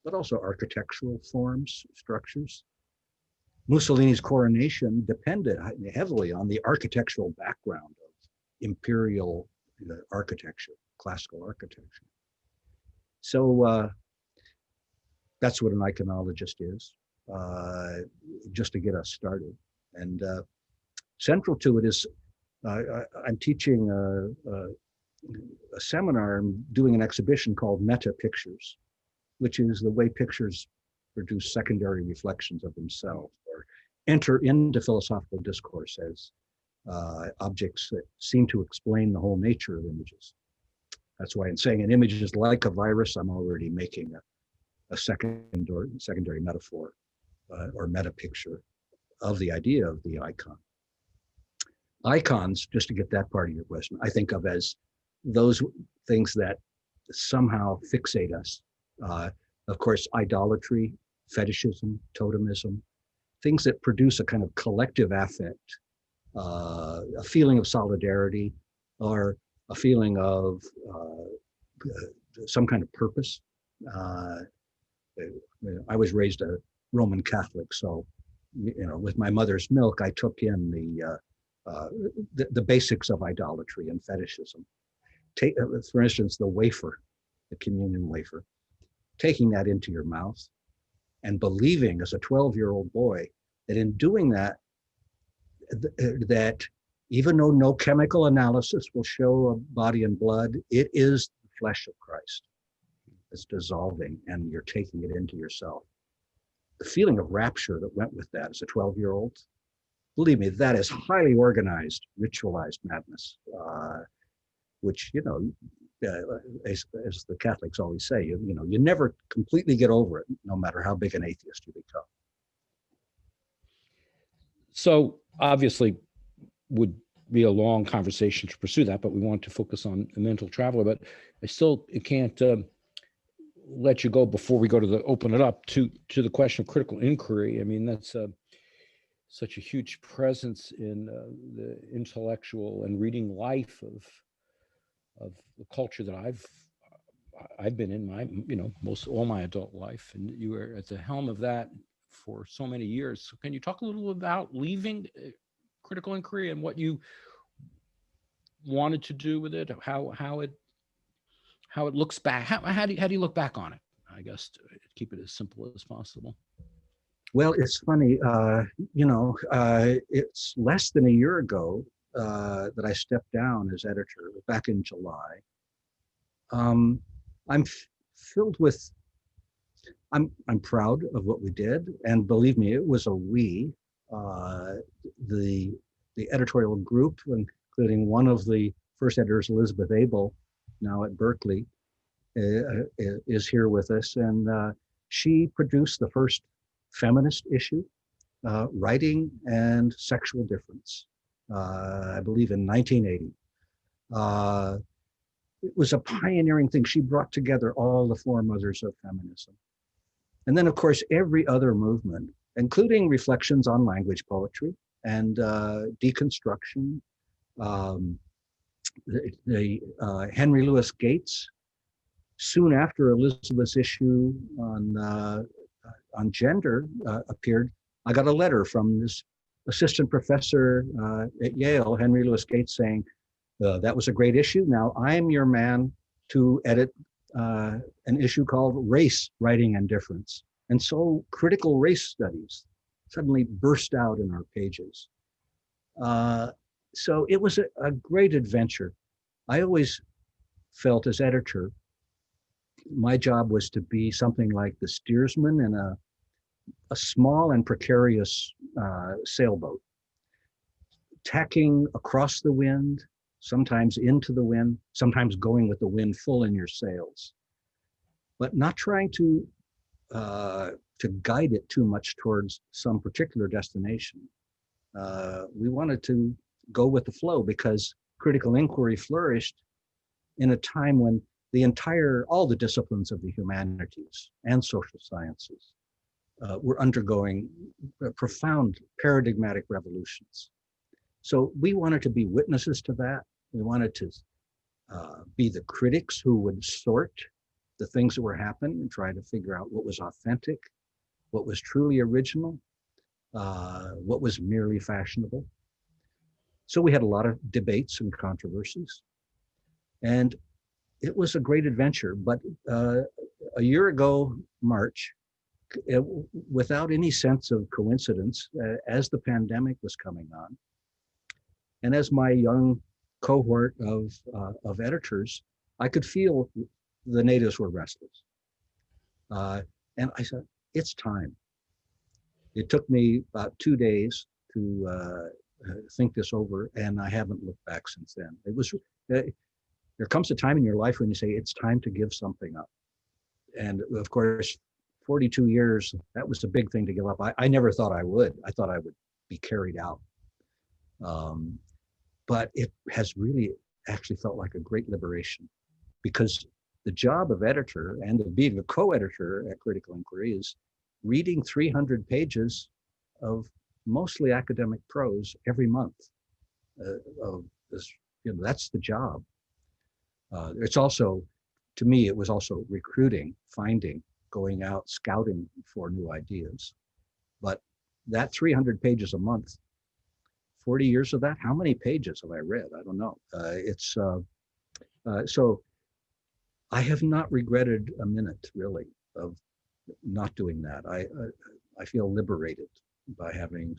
but also architectural forms, structures. Mussolini's coronation depended heavily on the architectural background of imperial architecture, classical architecture. So that's what an iconologist is, just to get us started. And central to it is, I'm teaching a seminar, I'm doing an exhibition called Meta Pictures, which is the way pictures produce secondary reflections of themselves or enter into philosophical discourse as objects that seem to explain the whole nature of images. That's why in saying an image is like a virus, I'm already making a secondary metaphor or meta picture of the idea of the icon. Icons, just to get that part of your question, I think of as those things that somehow fixate us. Of course, idolatry, fetishism, totemism, things that produce a kind of collective affect, a feeling of solidarity, or a feeling of some kind of purpose. I was raised a Roman Catholic, so with my mother's milk, I took in the basics of idolatry and fetishism. For instance, the wafer, the communion wafer, taking that into your mouth and believing as a 12-year-old boy that in doing that, that even though no chemical analysis will show a body and blood, it is the flesh of Christ. It's dissolving and you're taking it into yourself. The feeling of rapture that went with that as a 12-year-old, believe me, that is highly organized, ritualized madness, which, as the Catholics always say, you never completely get over it, no matter how big an atheist you become. So obviously would be a long conversation to pursue that, but we want to focus on a mental traveler. But I still can't let you go before we go to open it up to the question of critical inquiry. I mean, that's such a huge presence in the intellectual and reading life of the culture that I've been in my most all my adult life, and you were at the helm of that for so many years. So can you talk a little about leaving critical inquiry and what you wanted to do with it, how it looks back, how do you look back on it, I guess, to keep it as simple as possible? Well, it's funny, it's less than a year ago that I stepped down as editor, back in July. I'm filled with, I'm proud of what we did, and believe me, it was a we. The editorial group, including one of the first editors, Elizabeth Abel, now at Berkeley, is here with us, and she produced the first feminist issue, Writing and Sexual Difference, I believe in 1980. It was a pioneering thing. She brought together all the foremothers of feminism. And then, of course, every other movement, including reflections on language poetry and deconstruction, Henry Louis Gates, soon after Elizabeth's issue on gender appeared, I got a letter from this assistant professor at Yale, Henry Louis Gates, saying, that was a great issue. Now I'm your man to edit an issue called Race, Writing, and Difference. And so critical race studies suddenly burst out in our pages. So it was a great adventure. I always felt as editor, my job was to be something like the steersman in a small and precarious sailboat, tacking across the wind, sometimes into the wind, sometimes going with the wind full in your sails, but not trying to guide it too much towards some particular destination. We wanted to go with the flow because critical inquiry flourished in a time when all the disciplines of the humanities and social sciences were undergoing profound paradigmatic revolutions. So we wanted to be witnesses to that. We wanted to be the critics who would sort the things that were happening and try to figure out what was authentic, what was truly original, what was merely fashionable. So we had a lot of debates and controversies. And it was a great adventure. But a year ago, March, without any sense of coincidence, as the pandemic was coming on, and as my young cohort of editors, I could feel the natives were restless. And I said, it's time. It took me about 2 days to think this over, and I haven't looked back since then. It was, there comes a time in your life when you say, it's time to give something up. And of course, 42 years, that was a big thing to give up. I never thought I would. I thought I would be carried out. But it has really actually felt like a great liberation, because the job of editor and of being a co-editor at Critical Inquiry is reading 300 pages of mostly academic prose every month. That's the job. It's also, to me, it was also recruiting, finding, going out, scouting for new ideas. But that 300 pages a month, 40 years of that, how many pages have I read? I don't know. So I have not regretted a minute, really, of not doing that. I feel liberated by having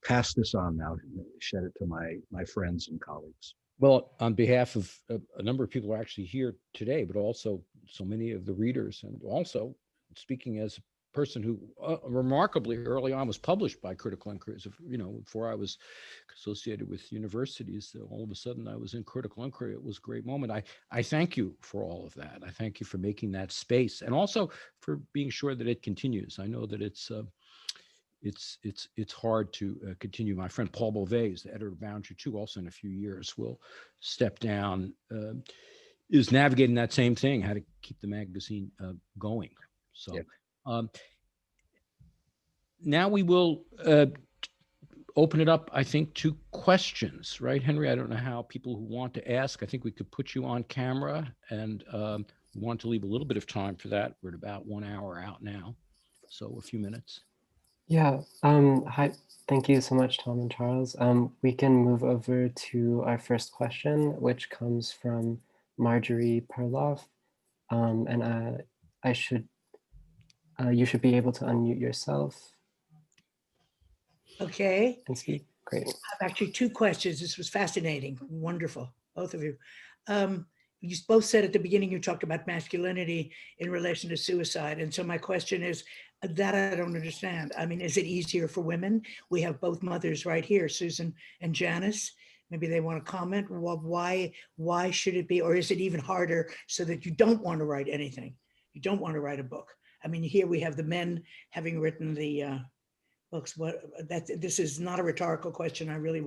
passed this on now, shed it to my friends and colleagues. Well, on behalf of a number of people who are actually here today, but also so many of the readers, and also speaking as a person who remarkably early on was published by Critical Inquiry, before I was associated with universities, all of a sudden I was in Critical Inquiry. It was a great moment. I thank you for all of that. I thank you for making that space, and also for being sure that it continues. I know that it's hard to continue. My friend Paul Beauvais, the editor of Boundary 2, also in a few years will step down, is navigating that same thing, how to keep the magazine going. So yeah. Now we will open it up, I think, to questions, right, Henry? I don't know how people who want to ask, I think we could put you on camera, and we want to leave a little bit of time for that. We're at about 1 hour out now, so a few minutes. Yeah, hi, thank you so much, Tom and Charles. We can move over to our first question, which comes from Marjorie Perloff. And you should be able to unmute yourself. Okay. And speak. Great. I have actually 2 questions. This was fascinating. Wonderful, both of you. You both said at the beginning, you talked about masculinity in relation to suicide. And so my question is, that I don't understand. I mean, is it easier for women? We have both mothers right here, Susan and Janice. Maybe they want to comment. Well, why should it be? Or is it even harder so that you don't want to write anything? You don't want to write a book. I mean, here we have the men having written the books. This is not a rhetorical question. I really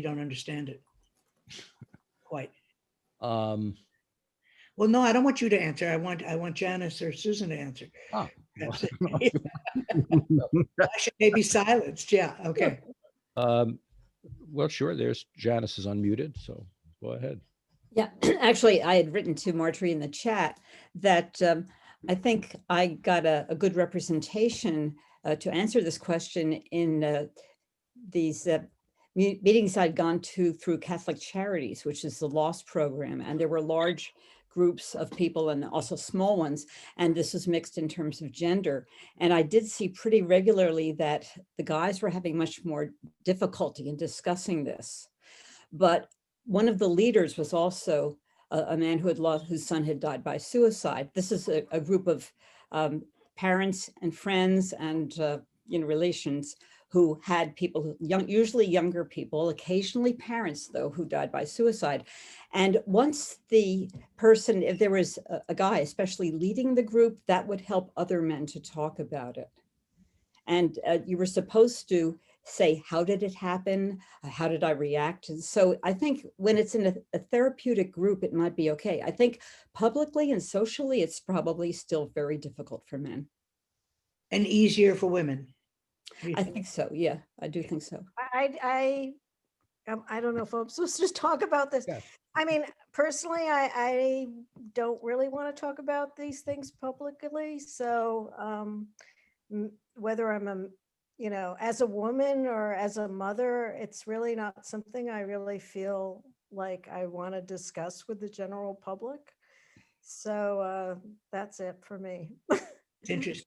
don't understand it quite. Well, no, I don't want you to answer. I want Janice or Susan to answer. Oh. I should maybe silenced. Yeah. Okay. Well, sure. There's Janice is unmuted. So Go ahead. Yeah, actually, I had written to Marjorie in the chat that I think I got a good representation to answer this question in these meetings I'd gone to through Catholic Charities, which is the Lost program. And there were large groups of people and also small ones. And this was mixed in terms of gender. And I did see pretty regularly that the guys were having much more difficulty in discussing this. But one of the leaders was also a man who had lost, whose son had died by suicide. This is a group of parents and friends and relations who had people, usually younger people, occasionally parents though, who died by suicide. And once the person, if there was a guy especially leading the group, that would help other men to talk about it. And you were supposed to say, how did it happen? How did I react? And so I think when it's in a therapeutic group, it might be okay. I think publicly and socially, it's probably still very difficult for men. And easier for women. I think so. Yeah, I do think so. I don't know if I'm supposed to talk about this. Yeah. I mean, personally, I don't really want to talk about these things publicly. So whether I'm as a woman or as a mother, it's really not something I really feel like I want to discuss with the general public. So that's it for me. It's interesting.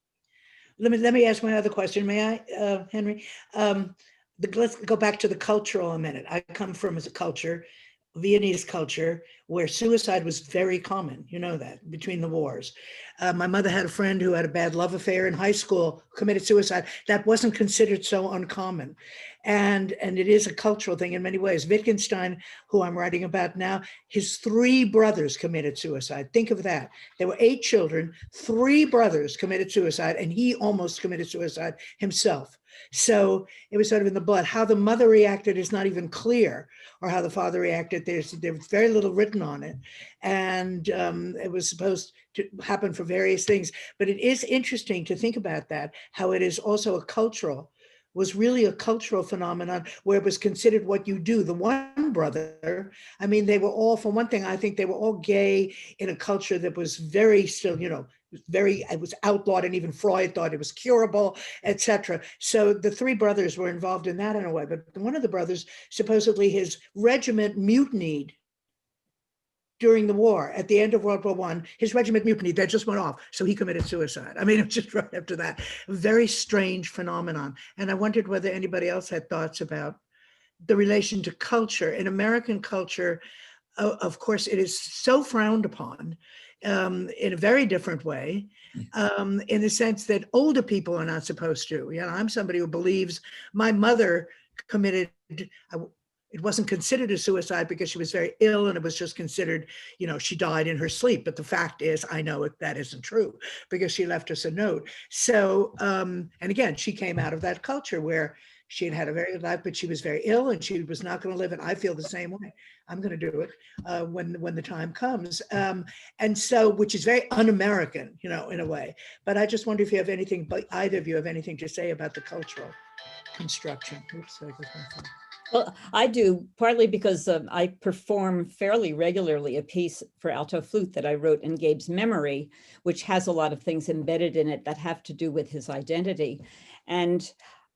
Let me ask my other question. May I, Henry? Let's go back to the cultural a minute. I come from as a culture, Viennese culture, where suicide was very common. You know that, between the wars. My mother had a friend who had a bad love affair in high school, committed suicide. That wasn't considered so uncommon. And it is a cultural thing in many ways. Wittgenstein, who I'm writing about now, his 3 brothers committed suicide. Think of that. There were 8 children, 3 brothers committed suicide, and he almost committed suicide himself. So it was sort of in the blood. How the mother reacted is not even clear, or how the father reacted. There's very little written on it. And it was supposed to happen for various things. But it is interesting to think about that, how it is also was really a cultural phenomenon where it was considered what you do. The one brother, I mean, they were all, for one thing, I think they were all gay in a culture that was very still, it was outlawed, and even Freud thought it was curable, etc. So the 3 brothers were involved in that in a way. But one of the brothers, supposedly his regiment mutinied during the war. At the end of World War I, his regiment mutinied, that just went off. So he committed suicide. I mean, it was just right after that. A very strange phenomenon. And I wondered whether anybody else had thoughts about the relation to culture. In American culture, of course, it is so frowned upon in a very different way, in the sense that older people are not supposed to. I'm somebody who believes my mother committed, it wasn't considered a suicide because she was very ill, and it was just considered, she died in her sleep. But the fact is, I know that isn't true, because she left us a note. So, and again, she came out of that culture where she had a very good life, but she was very ill and she was not going to live it. I feel the same way. I'm going to do it when the time comes. And so, which is very un-American, in a way. But I just wonder if you have anything, but either of you have anything to say about the cultural construction. Oops, there goes my phone. Well, I do, partly because I perform fairly regularly a piece for alto flute that I wrote in Gabe's memory, which has a lot of things embedded in it that have to do with his identity. And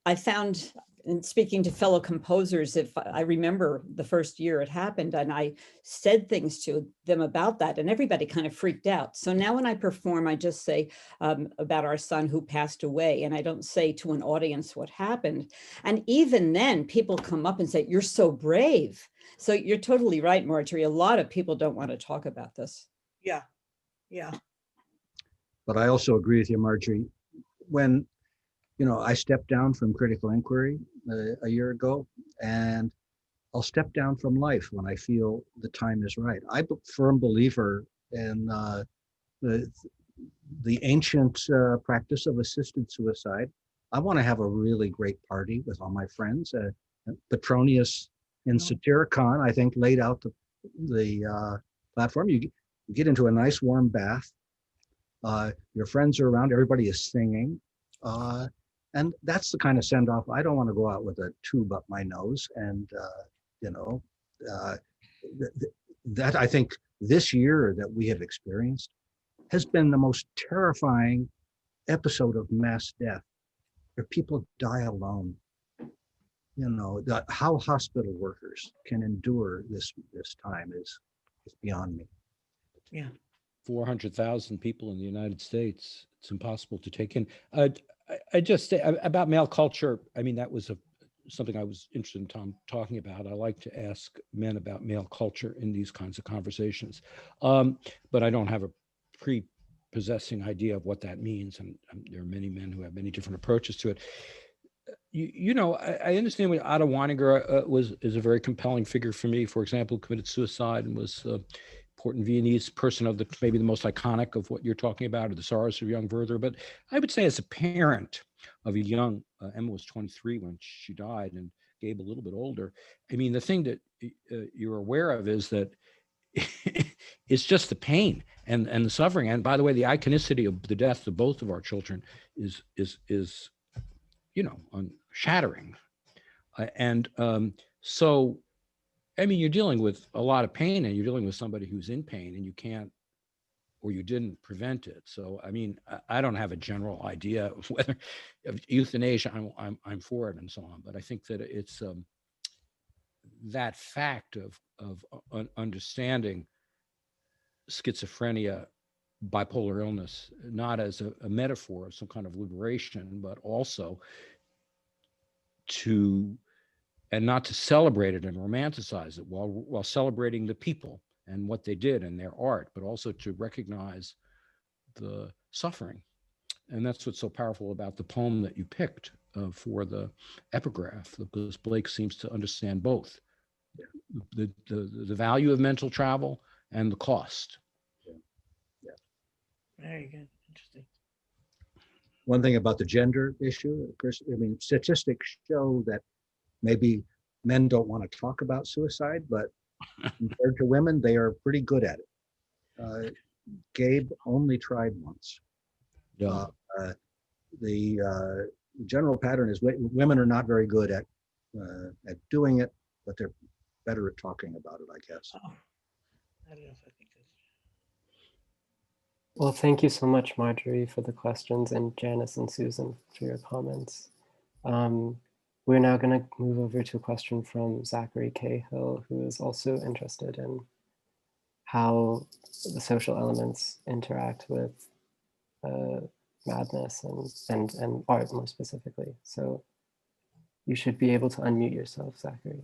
I found, in speaking to fellow composers, if I remember the first year it happened, and I said things to them about that, and everybody kind of freaked out. So now when I perform, I just say about our son who passed away, and I don't say to an audience what happened. And even then, people come up and say, "You're so brave." So you're totally right, Marjorie. A lot of people don't want to talk about this. Yeah, yeah. But I also agree with you, Marjorie. When I stepped down from critical inquiry a year ago, and I'll step down from life when I feel the time is right. I'm a firm believer in the ancient practice of assisted suicide. I want to have a really great party with all my friends. Petronius in Satyricon, I think, laid out the platform. You get into a nice warm bath. Your friends are around. Everybody is singing. And that's the kind of send off. I don't want to go out with a tube up my nose and, that I think this year that we have experienced has been the most terrifying episode of mass death, where people die alone. You know, how hospital workers can endure this time is beyond me. Yeah. 400,000 people in the United States. It's impossible to take in. I just say about male culture. I mean, that was something I was interested in Tom talking about. I like to ask men about male culture in these kinds of conversations, but I don't have a prepossessing idea of what that means. And there are many men who have many different approaches to it. You know, I understand what Otto Weininger is a very compelling figure for me. For example, committed suicide and was important Viennese person of maybe the most iconic of what you're talking about, or the Sorrows of Young Werther. But I would say as a parent of a young, Emma was 23 when she died and Gabe a little bit older. I mean, the thing that you're aware of is that it's just the pain and the suffering. And by the way, the iconicity of the death of both of our children is you know, shattering. So, I mean, you're dealing with a lot of pain, and you're dealing with somebody who's in pain, and you can't, or you didn't prevent it. So, I mean, I don't have a general idea of whether of euthanasia, I'm for it and so on. But I think that it's that fact of understanding schizophrenia, bipolar illness, not as a metaphor of some kind of liberation, but also and not to celebrate it and romanticize it while celebrating the people and what they did and their art, but also to recognize the suffering. And that's what's so powerful about the poem that you picked for the epigraph, because Blake seems to understand both the value of mental travel and the cost. Very good. Interesting. One thing about the gender issue, of course, I mean, statistics show that maybe men don't want to talk about suicide, but compared to women, they are pretty good at it. Gabe only tried once. Yeah. The general pattern is women are not very good at doing it, but they're better at talking about it, I guess. Oh, I don't know if I think that's. Well, thank you so much, Marjorie, for the questions, and Janice and Susan for your comments. We're now going to move over to a question from Zachary Cahill, who is also interested in how the social elements interact with madness and art more specifically. So you should be able to unmute yourself, Zachary.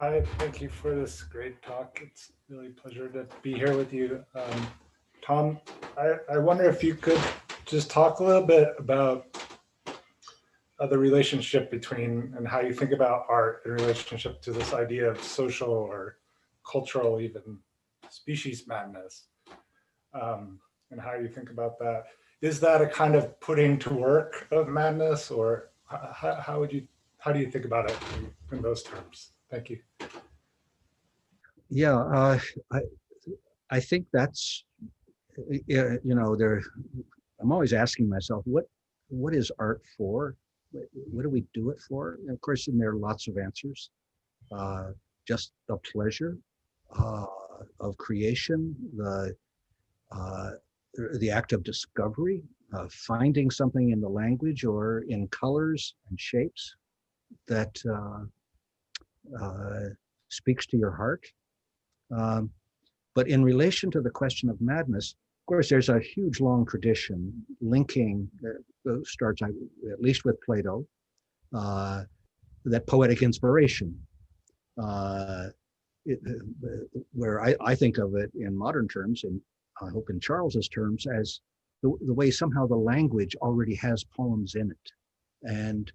Hi, thank you for this great talk. It's really a pleasure to be here with you. Tom, I wonder if you could just talk a little bit about the relationship between and how you think about art in relationship to this idea of social or cultural, even species madness, and how you think about that. Is that a kind of putting to work of madness, or how do you think about it in those terms? Thank you. Yeah, I think that's, you know, I'm always asking myself, what is art for? What do we do it for? And of course, and there are lots of answers. Just the pleasure of creation, the act of discovery, finding something in the language or in colors and shapes that speaks to your heart. But in relation to the question of madness, of course, there's a huge long tradition linking, starts at least with Plato, that poetic inspiration, where I think of it in modern terms, and I hope in Charles's terms, as the way somehow the language already has poems in it. And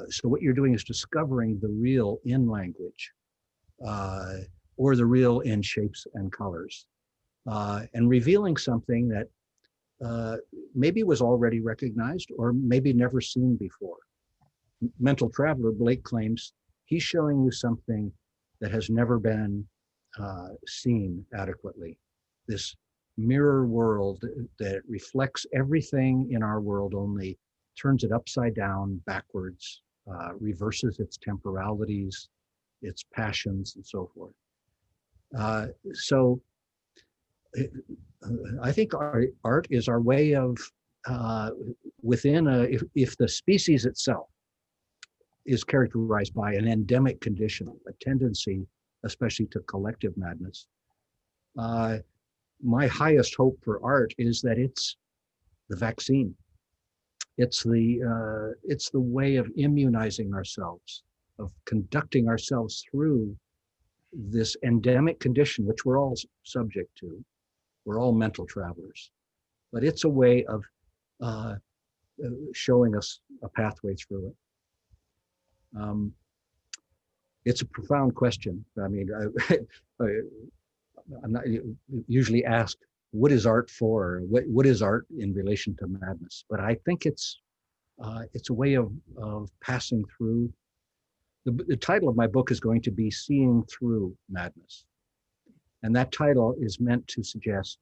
so what you're doing is discovering the real in language, or the real in shapes and colors, and revealing something that maybe was already recognized or maybe never seen before. Mental Traveler, Blake claims he's showing you something that has never been seen adequately. This mirror world that reflects everything in our world, only turns it upside down, backwards, reverses its temporalities, its passions, and so forth. So I think art is our way of within if the species itself is characterized by an endemic condition, a tendency, especially to collective madness. My highest hope for art is that it's the vaccine. It's the way of immunizing ourselves, of conducting ourselves through this endemic condition, which we're all subject to. We're all mental travelers, but it's a way of showing us a pathway through it. It's a profound question. I mean, I'm not usually asked, what is art for? What is art in relation to madness? But I think it's a way of passing through. The title of my book is going to be Seeing Through Madness. And that title is meant to suggest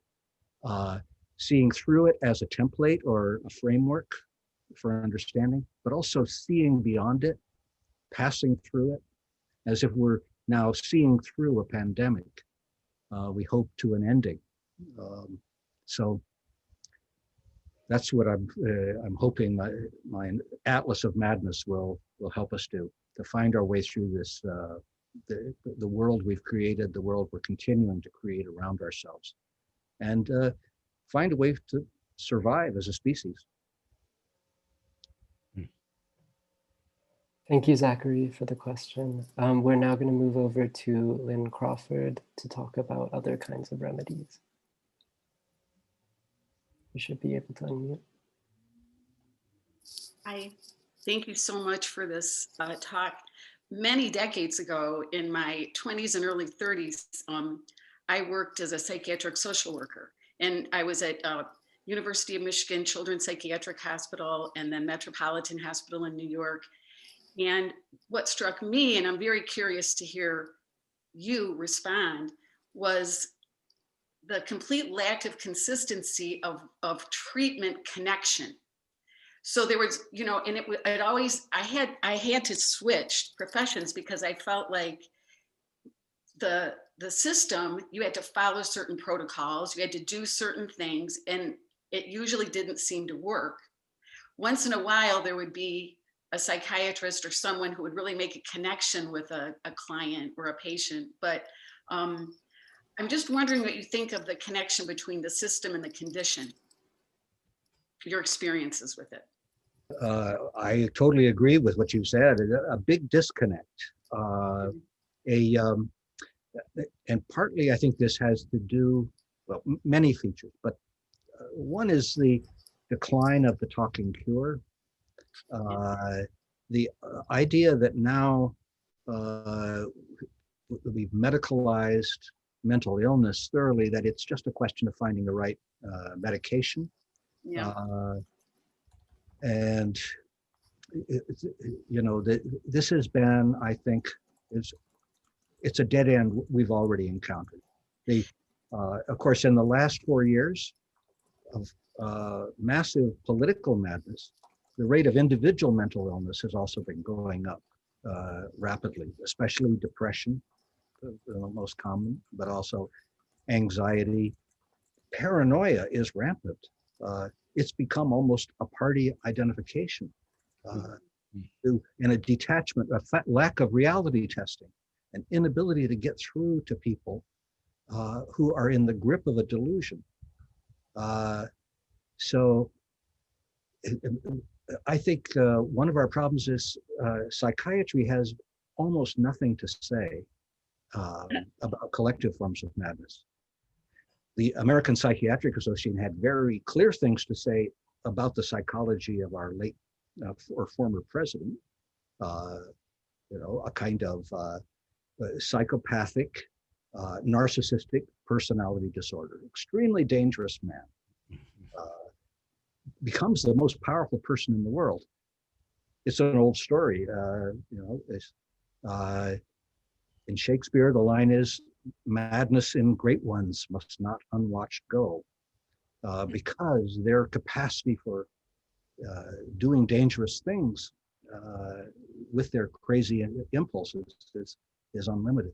seeing through it as a template or a framework for understanding, but also seeing beyond it, passing through it, as if we're now seeing through a pandemic. We hope to an ending. So that's what I'm hoping my Atlas of Madness will help us do, to find our way through this, the world we've created, the world we're continuing to create around ourselves, and find a way to survive as a species. Thank you, Zachary, for the question. We're now going to move over to Lynn Crawford to talk about other kinds of remedies. You should be able to unmute. Hi, thank you so much for this talk. Many decades ago, in my 20s and early 30s, I worked as a psychiatric social worker, and I was at University of Michigan Children's Psychiatric Hospital and then Metropolitan Hospital in New York. And what struck me, and I'm very curious to hear you respond, was the complete lack of consistency of treatment connection. So there was, you know, and it always, I had to switch professions because I felt like the system, you had to follow certain protocols, you had to do certain things, and it usually didn't seem to work. Once in a while, there would be a psychiatrist or someone who would really make a connection with a client or a patient. But I'm just wondering what you think of the connection between the system and the condition, your experiences with it. I totally agree with what you said. A big disconnect. And partly I think this has to do, well, many features, but one is the decline of the talking cure. The idea that now we've medicalized mental illness thoroughly, that it's just a question of finding the right medication. Yeah. And you know, this has been, I think, it's a dead end we've already encountered. Of course, in the last 4 years of massive political madness, the rate of individual mental illness has also been going up rapidly, especially depression, the most common, but also anxiety. Paranoia is rampant. It's become almost a party identification, and a detachment, a lack of reality testing, an inability to get through to people who are in the grip of a delusion. So I think one of our problems is psychiatry has almost nothing to say about collective forms of madness. The American Psychiatric Association had very clear things to say about the psychology of our late or former president, you know, a kind of psychopathic, narcissistic personality disorder, extremely dangerous man, becomes the most powerful person in the world. It's an old story, you know, in Shakespeare, the line is, madness in great ones must not unwatched go, because their capacity for doing dangerous things with their crazy impulses is unlimited.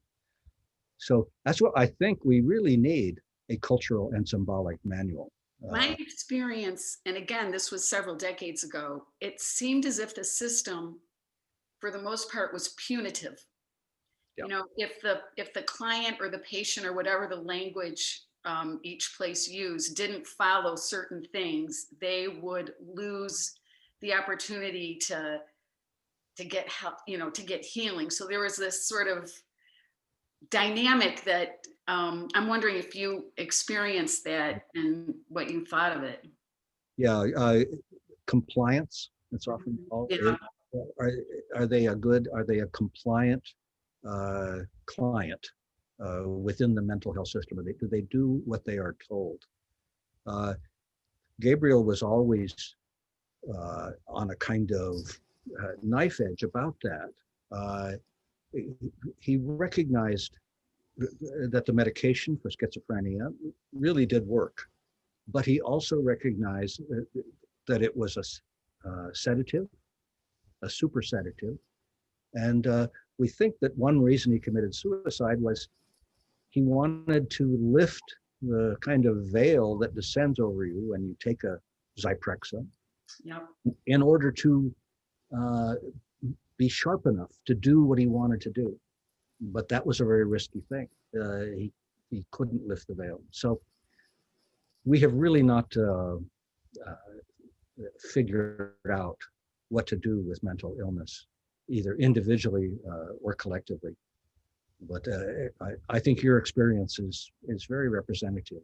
So that's what I think we really need, a cultural and symbolic manual. My experience, and again, this was several decades ago, it seemed as if the system, for the most part, was punitive. Yeah. You know, if the client or the patient or whatever the language each place used didn't follow certain things, they would lose the opportunity to get help, you know, to get healing. So there was this sort of dynamic that I'm wondering if you experienced that and what you thought of it. Yeah, compliance, it's often called. Yeah. Are they a compliant client within the mental health system? Do they do what they are told? Gabriel was always on a kind of knife edge about that. He recognized that the medication for schizophrenia really did work, but he also recognized that it was a sedative, a super sedative. And we think that one reason he committed suicide was he wanted to lift the kind of veil that descends over you when you take a Zyprexa, Yep. in order to be sharp enough to do what he wanted to do. But that was a very risky thing. He couldn't lift the veil. So we have really not figured out what to do with mental illness, either individually or collectively. But I think your experience is very representative.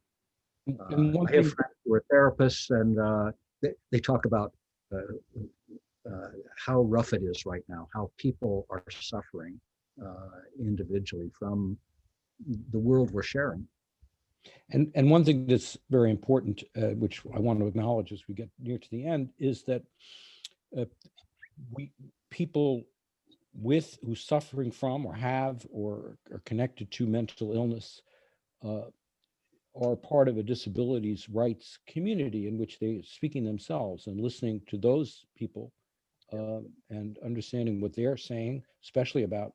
And one I have thing- friends who are therapists, and they talk about how rough it is right now, how people are suffering individually from the world we're sharing. And one thing that's very important, which I want to acknowledge as we get near to the end, is that people who suffering from or have or are connected to mental illness are part of a disabilities rights community in which they're speaking themselves and listening to those people and understanding what they're saying, especially about,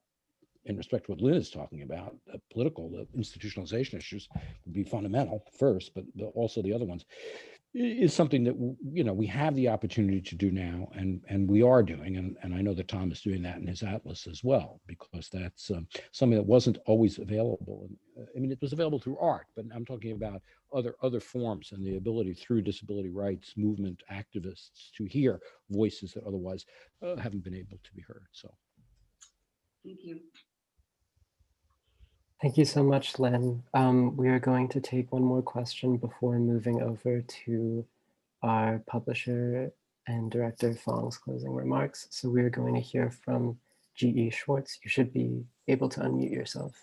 in respect to what Lynn is talking about, the institutionalization issues would be fundamental first, but also the other ones, is something that, you know, we have the opportunity to do now, and we are doing, and I know that Tom is doing that in his atlas as well, because that's something that wasn't always available. I mean, it was available through art, but I'm talking about other forms and the ability through disability rights movement activists to hear voices that otherwise haven't been able to be heard. So Thank you. Thank you so much, Len. We are going to take one more question before moving over to our publisher and director Fong's closing remarks. So we're going to hear from G.E. Schwartz. You should be able to unmute yourself.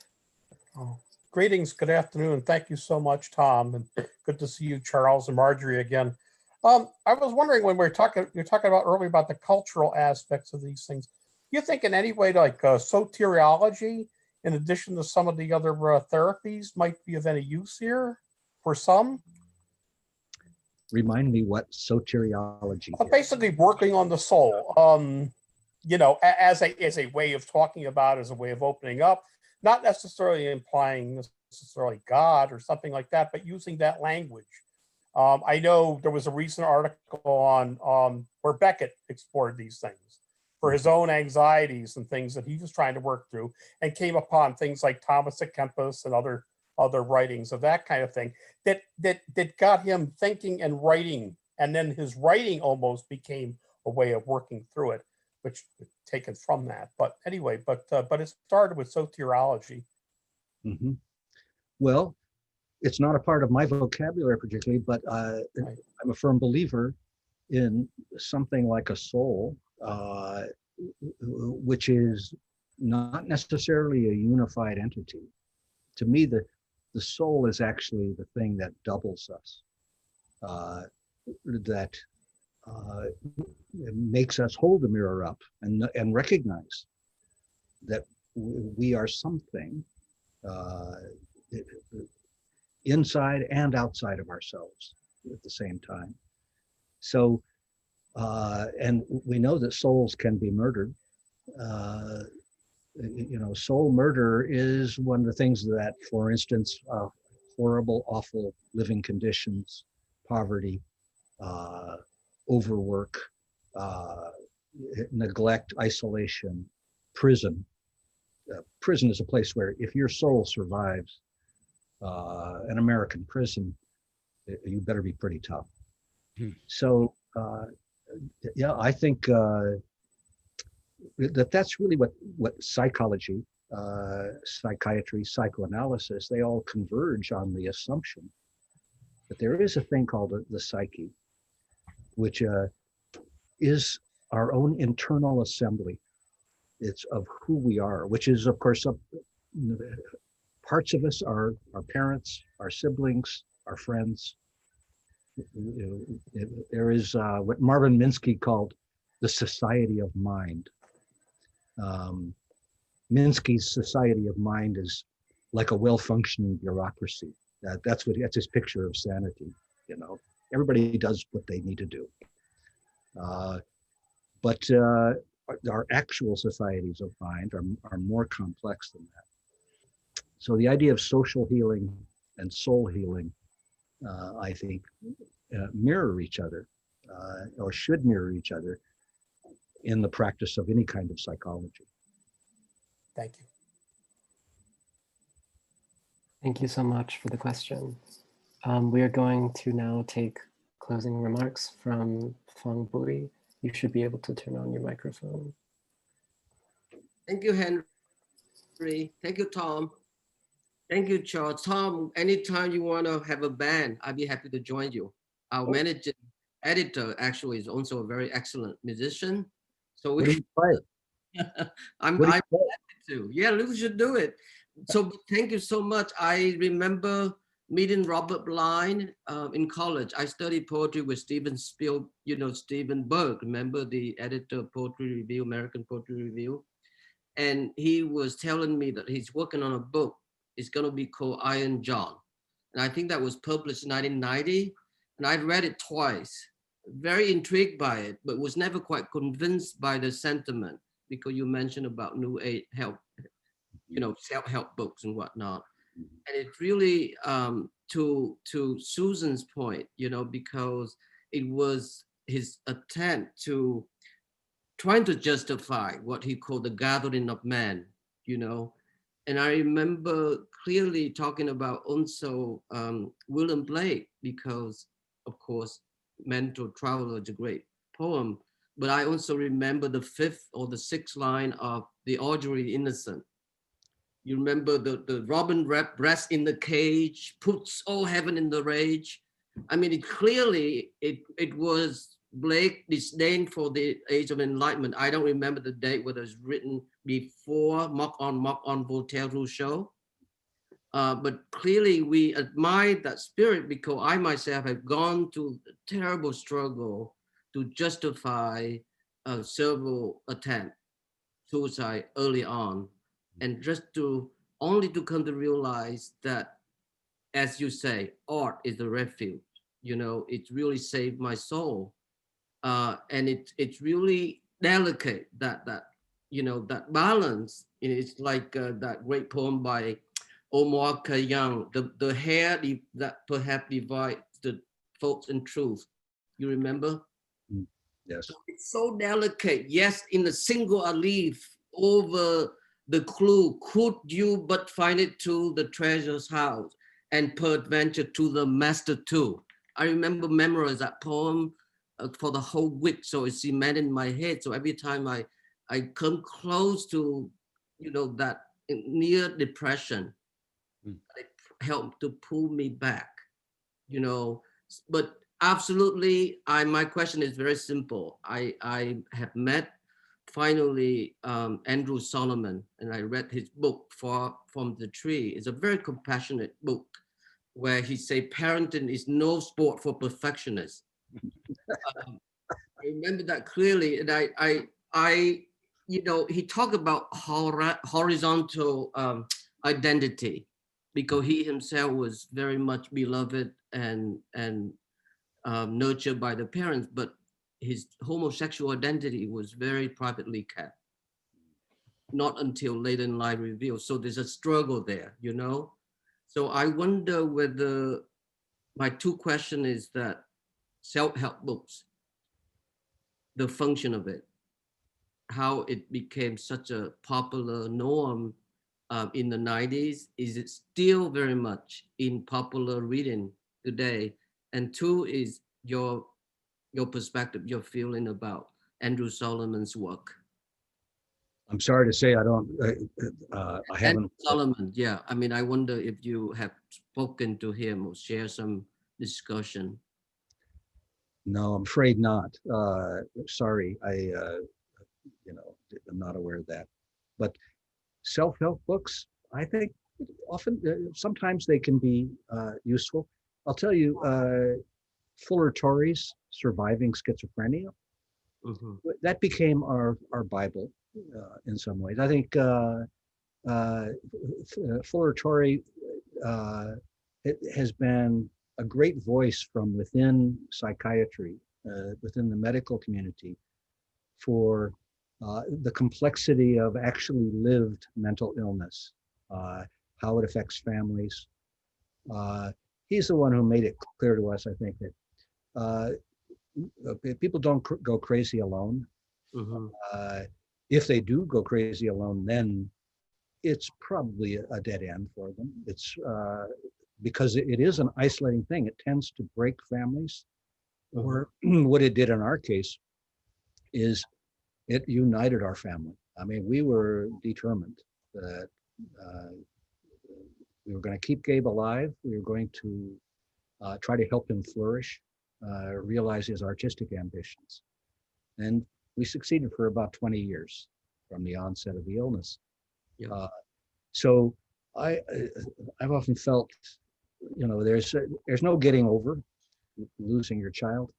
Oh, greetings, good afternoon. Thank you so much, Tom, and good to see you, Charles and Marjorie, again. I was wondering, when you're talking about earlier about the cultural aspects of these things, do you think in any way like soteriology, in addition to some of the other therapies, might be of any use here for some? Remind me what soteriology is. Basically working on the soul, you know, as a way of talking about, as a way of opening up, not necessarily implying necessarily God or something like that, but using that language. I know there was a recent article on where Beckett explored these things for his own anxieties and things that he was trying to work through, and came upon things like Thomas à Kempis and other writings of that kind of thing that got him thinking and writing, and then his writing almost became a way of working through it, which taken from that. But anyway, but it started with soteriology. Mm-hmm. Well, it's not a part of my vocabulary particularly, but I'm a firm believer in something like a soul, which is not necessarily a unified entity. To me, the soul is actually the thing that doubles us, that makes us hold the mirror up and recognize that we are something inside and outside of ourselves at the same time. So, and we know that souls can be murdered. soul murder is one of the things that, for instance, horrible, awful living conditions, poverty, overwork, neglect, isolation, prison. Prison is a place where if your soul survives an American prison, you better be pretty tough. So, yeah, I think that's really what psychology, psychiatry, psychoanalysis, they all converge on the assumption that there is a thing called the psyche, which is our own internal assembly. It's of who we are, which is, of course, parts of us are our parents, our siblings, our friends. There is what Marvin Minsky called the society of mind. Minsky's society of mind is like a well-functioning bureaucracy. That's his picture of sanity. Everybody does what they need to do. But our actual societies of mind are more complex than that. So the idea of social healing and soul healing, I think, mirror each other, or should mirror each other in the practice of any kind of psychology. Thank you. Thank you so much for the question. We are going to now take closing remarks from Fong Bui. You should be able to turn on your microphone. Thank you, Henry. Thank you, Tom. Thank you, Charles. Tom, anytime you want to have a band, I'd be happy to join you. Our manager, editor, actually is also a very excellent musician. So we can play. I'm happy to. Yeah, we should do it. So thank you so much. I remember meeting Robert Bline in college. I studied poetry with Stephen Stephen Berg, remember the editor of Poetry Review, American Poetry Review? And he was telling me that he's working on a book. It's going to be called Iron John. And I think that was published in 1990. And I read it twice, very intrigued by it, but was never quite convinced by the sentiment, because you mentioned about New Age help, self-help books and whatnot. And it really, to Susan's point, because it was his attempt to trying to justify what he called the gathering of men, And I remember clearly talking about also William Blake, because of course, Mental Traveler is a great poem, but I also remember the 5th or the 6th line of The Ordinary Innocent. You remember the robin rests in the cage, puts all heaven in the rage. I mean, it was Blake disdain for the Age of Enlightenment. I don't remember the date, whether it's written before Mock on Voltaire Rousseau. But clearly we admire that spirit, because I myself have gone to a terrible struggle to justify several attempts, suicide early on. And just only to come to realize that, as you say, art is a refuge. It really saved my soul. And it's really delicate that balance. It's like that great poem by Omar Khayyam, the hair that perhaps divides the faults and truth. You remember? Yes. So it's so delicate. Yes, in a single leaf over the clue, could you but find it to the treasure's house, and peradventure to the master too. I remember memorize that poem for the whole week, so it's cemented in my head. So every time I come close to, that near depression, it helped to pull me back, But absolutely, my question is very simple. I have met finally Andrew Solomon, and I read his book From the Tree. It's a very compassionate book where he say parenting is no sport for perfectionists. I remember that clearly, and I he talked about horizontal identity, because he himself was very much beloved and nurtured by the parents, but his homosexual identity was very privately kept. not until later in life revealed. So there's a struggle there, you know? So I wonder whether my two question is that self-help books, the function of it, how it became such a popular norm in the 90s. Is it still very much in popular reading today? And two is your perspective, your feeling about Andrew Solomon's work. I'm sorry to say I don't, I Andrew haven't. Solomon, yeah. I mean, I wonder if you have spoken to him or share some discussion. No, I'm afraid not. Sorry, I'm not aware of that. But self-help books, I think often, sometimes they can be useful. I'll tell you, Fuller Torrey's Surviving Schizophrenia, Mhm. that became our Bible in some ways. I think Fuller Torrey it has been a great voice from within psychiatry, within the medical community, for the complexity of actually lived mental illness, how it affects families. He's the one who made it clear to us, I think, that people don't go crazy alone. Mhm. If they do go crazy alone, then it's probably a dead end for them. It's because it is an isolating thing. It tends to break families, or what it did in our case is it united our family. I mean, we were determined that we were going to keep Gabe alive. We were going to try to help him flourish, realize his artistic ambitions. And we succeeded for about 20 years from the onset of the illness. Yeah. So I've often felt, there's no getting over losing your child,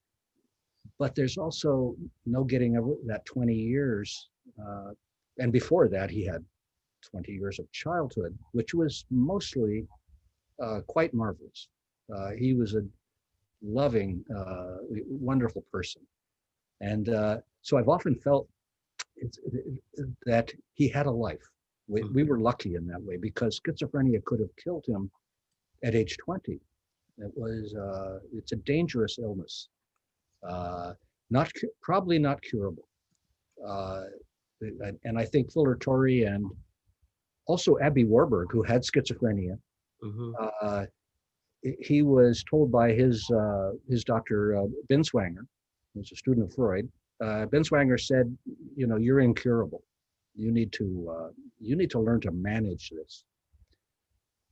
but there's also no getting over that 20 years. And before that, he had 20 years of childhood, which was mostly quite marvelous. He was a loving, wonderful person. And so I've often felt that he had a life. We were lucky in that way, because schizophrenia could have killed him at age 20. It's a dangerous illness, probably not curable. And I think Fuller Torrey and also Abby Warburg, who had schizophrenia, he was told by his doctor, Binswanger, who's a student of Freud. Binswanger said, you're incurable. You need to learn to manage this.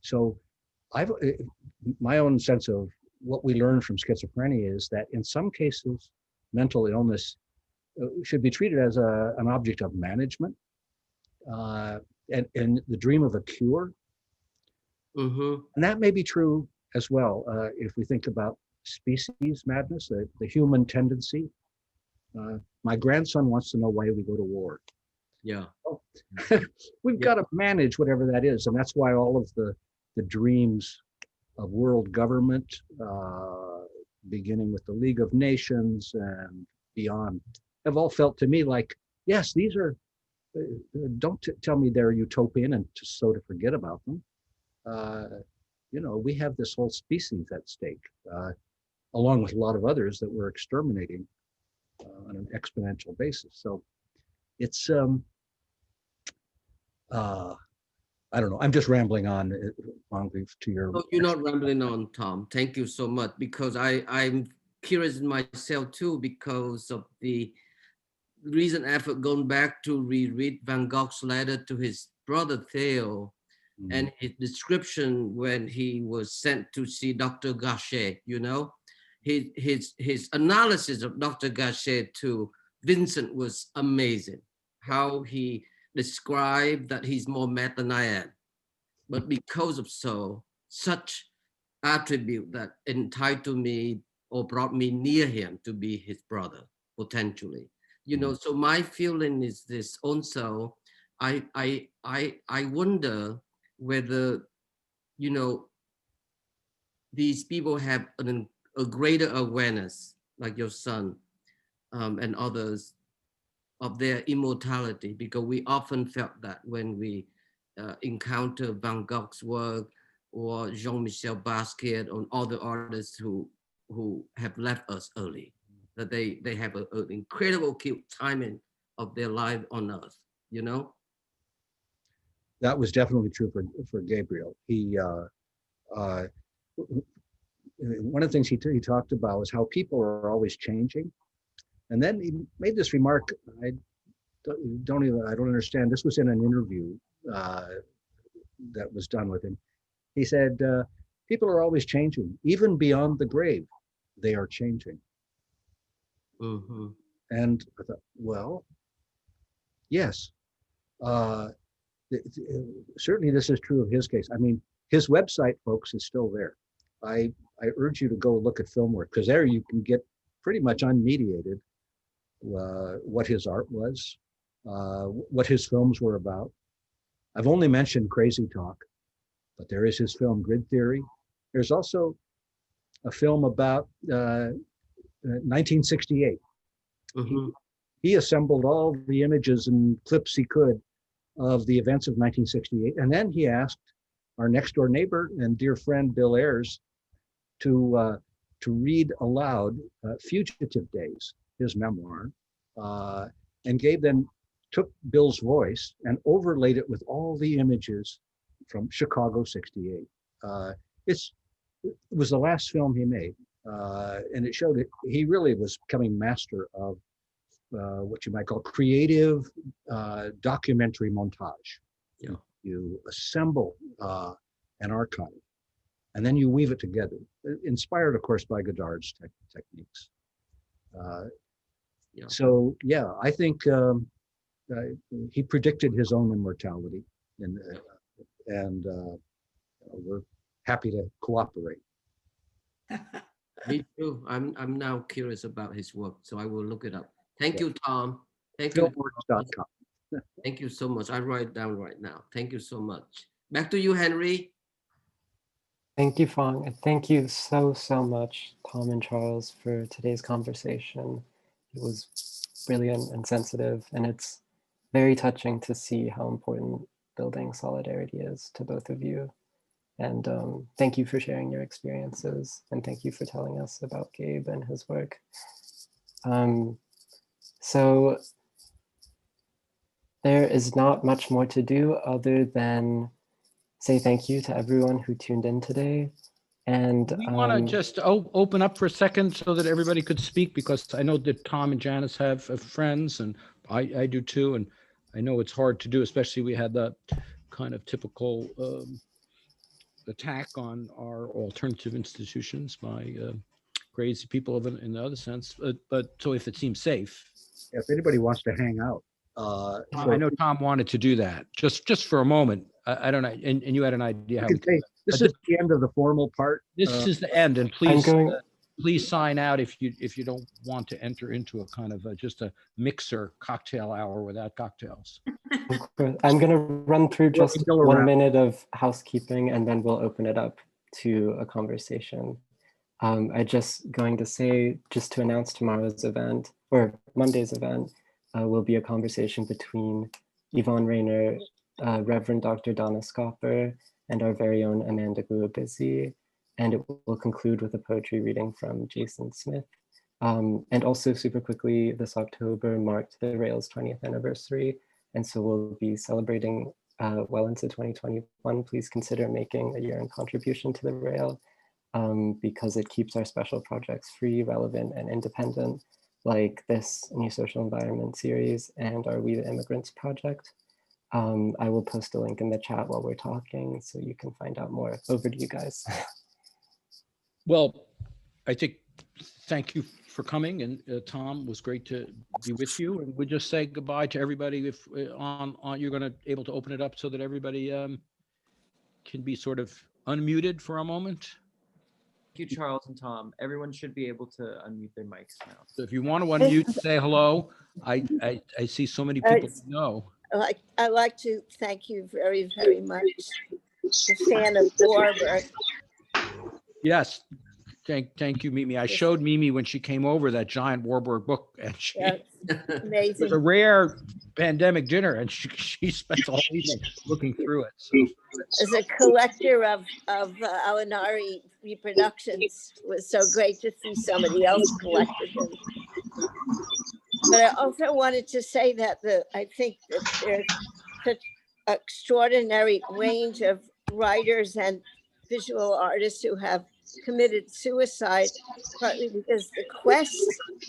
So my own sense of what we learned from schizophrenia is that in some cases, mental illness should be treated as an object of management, and the dream of a cure. And that may be true as well, if we think about species madness, the human tendency. My grandson wants to know why we go to war. Yeah. We've got to manage whatever that is. And that's why all of the dreams of world government, beginning with the League of Nations and beyond, have all felt to me like, yes, these are, don't tell me they're utopian and just so to forget about them. We have this whole species at stake, along with a lot of others that we're exterminating on an exponential basis. So it's, I don't know, I'm just rambling on to your. No, you're not rambling on, Tom. Thank you so much, because I'm curious myself too, because of the recent effort going back to reread Van Gogh's letter to his brother Theo, and his description when he was sent to see Dr. Gachet. His analysis of Dr. Gachet to Vincent was amazing. How he described that he's more mad than I am, but because of such attribute that entitled me or brought me near him to be his brother potentially. So my feeling is this also. I wonder whether these people have a greater awareness, like your son and others, of their immortality, because we often felt that when we encounter Van Gogh's work or Jean-Michel Basquiat or other artists who have left us early, that they have an incredible timing of their life on earth, you know? That was definitely true for Gabriel. He one of the things he talked about was how people are always changing. And then he made this remark, I don't understand. This was in an interview that was done with him. He said, people are always changing, even beyond the grave, they are changing. Mm-hmm. And I thought, well, yes, certainly this is true of his case. I mean, his website, folks, is still there. I urge you to go look at film work, because there you can get pretty much unmediated what his art was, what his films were about. I've only mentioned Crazy Talk, but there is his film Grid Theory. There's also a film about 1968. Mm-hmm. He assembled all the images and clips he could of the events of 1968. And then he asked our next door neighbor and dear friend, Bill Ayers, to read aloud Fugitive Days, his memoir, and took Bill's voice and overlaid it with all the images from Chicago 68. It was the last film he made, and it showed it. He really was becoming master of what you might call creative documentary montage. Yeah. You assemble an archive, and then you weave it together, inspired, of course, by Godard's techniques. Yeah. So, yeah, I think he predicted his own immortality, and we're happy to cooperate. Me too. I'm now curious about his work, so I will look it up. Thank you, Tom. Thank you. Filmworks.com. Thank you so much. I write it down right now. Thank you so much. Back to you, Henry. Thank you, Phong, and thank you so much, Tom and Charles, for today's conversation. It was brilliant and sensitive, and it's very touching to see how important building solidarity is to both of you. And thank you for sharing your experiences, and thank you for telling us about Gabe and his work. So there is not much more to do other than say thank you to everyone who tuned in today. And we want to just open up for a second so that everybody could speak, because I know that Tom and Janice have friends, and I do too. And I know it's hard to do, especially we had that kind of typical attack on our alternative institutions by crazy people in the other sense. But so if it seems safe. If anybody wants to hang out. I know Tom wanted to do that just for a moment. I don't know, and you had an idea how. This is the end of the formal part. This is the end, and please sign out if you don't want to enter into a kind of just a mixer cocktail hour without cocktails. I'm going to run through just 1 minute of housekeeping, and then we'll open it up to a conversation. I'm just going to say, just to announce tomorrow's event, or Monday's event, will be a conversation between Yvonne Rayner, Reverend Dr. Donna Scopper, and our very own Amanda Guabizzi. And it will conclude with a poetry reading from Jason Smith. And also super quickly, this October marked the Rails 20th anniversary. And so we'll be celebrating well into 2021. Please consider making a year-end contribution to the Rail, because it keeps our special projects free, relevant, and independent, like this New Social Environment series and our We the Immigrants project. I will post a link in the chat while we're talking so you can find out more. Over to you guys. Well, I think, thank you for coming, and Tom, was great to be with you, and we'll just say goodbye to everybody. If on you're going to able to open it up so that everybody can be sort of unmuted for a moment. Thank you, Charles and Tom. Everyone should be able to unmute their mics now. So if you want to unmute, say hello. I see so many people you know. I'd like to thank you very, very much. A fan of Barbara. Yes. Thank you, Mimi. I showed Mimi when she came over that giant Warburg book, and Yeah, it was amazing. a rare pandemic dinner, and she spent the whole evening looking through it. So As a collector of Alinari reproductions, it was so great to see somebody else collected them. But I also wanted to say that I think that there's such extraordinary range of writers and visual artists who have committed suicide, partly because the quest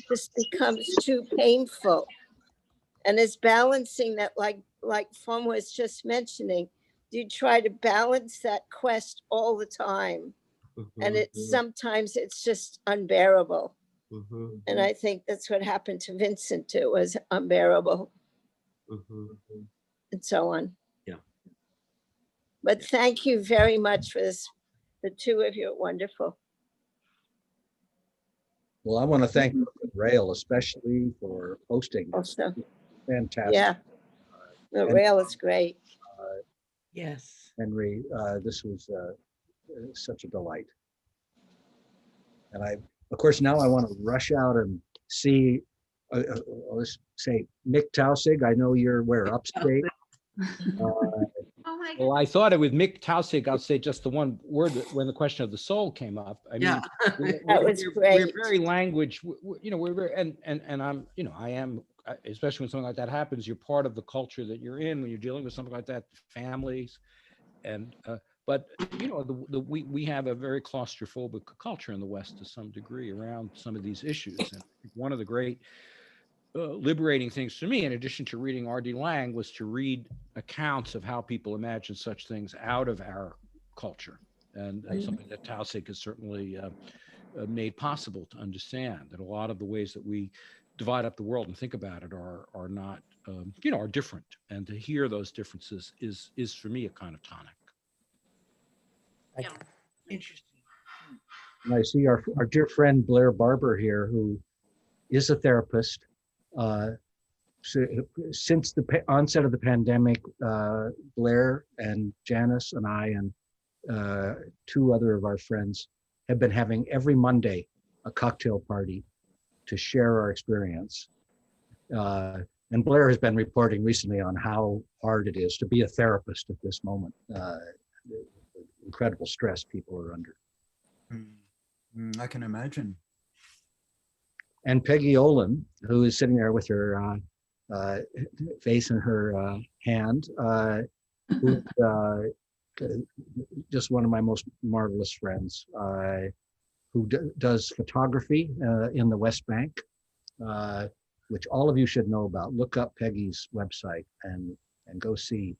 just becomes too painful. And it's balancing that, like Fum was just mentioning, you try to balance that quest all the time. And sometimes it's just unbearable. And I think that's what happened to Vincent too, was unbearable and so on. Yeah. But thank you very much for this. The two of you are wonderful. Well, I want to thank Rail especially for hosting this. Also, Fantastic. yeah, the And- rail is great. Yes. Henry, this was such a delight. And of course, now I want to rush out and see, let's say, Mick Tausig. I know you're upstate. Oh my well, I thought it with Mick Tausig, I'll say just the one word when the question of the soul came up. I mean, Yeah. That was we're great. very language, we're very, and I'm, I am, especially when something like that happens, you're part of the culture that you're in when you're dealing with something like that, families. And, but, we have a very claustrophobic culture in the West to some degree around some of these issues. And one of the great liberating things for me, in addition to reading R.D. Laing, was to read accounts of how people imagine such things out of our culture. And something that Tausig has certainly made possible to understand, that a lot of the ways that we divide up the world and think about it are not, are different. And to hear those differences is for me a kind of tonic. Yeah. Interesting. And I see our dear friend Blair Barber here, who is a therapist. Since the onset of the pandemic, Blair and Janice and I and two other of our friends have been having every Monday a cocktail party to share our experience. And Blair has been reporting recently on how hard it is to be a therapist at this moment. The incredible stress people are under. I can imagine. And Peggy Olin, who is sitting there with her face in her hand, who, just one of my most marvelous friends, who does photography in the West Bank, which all of you should know about. Look up Peggy's website and go see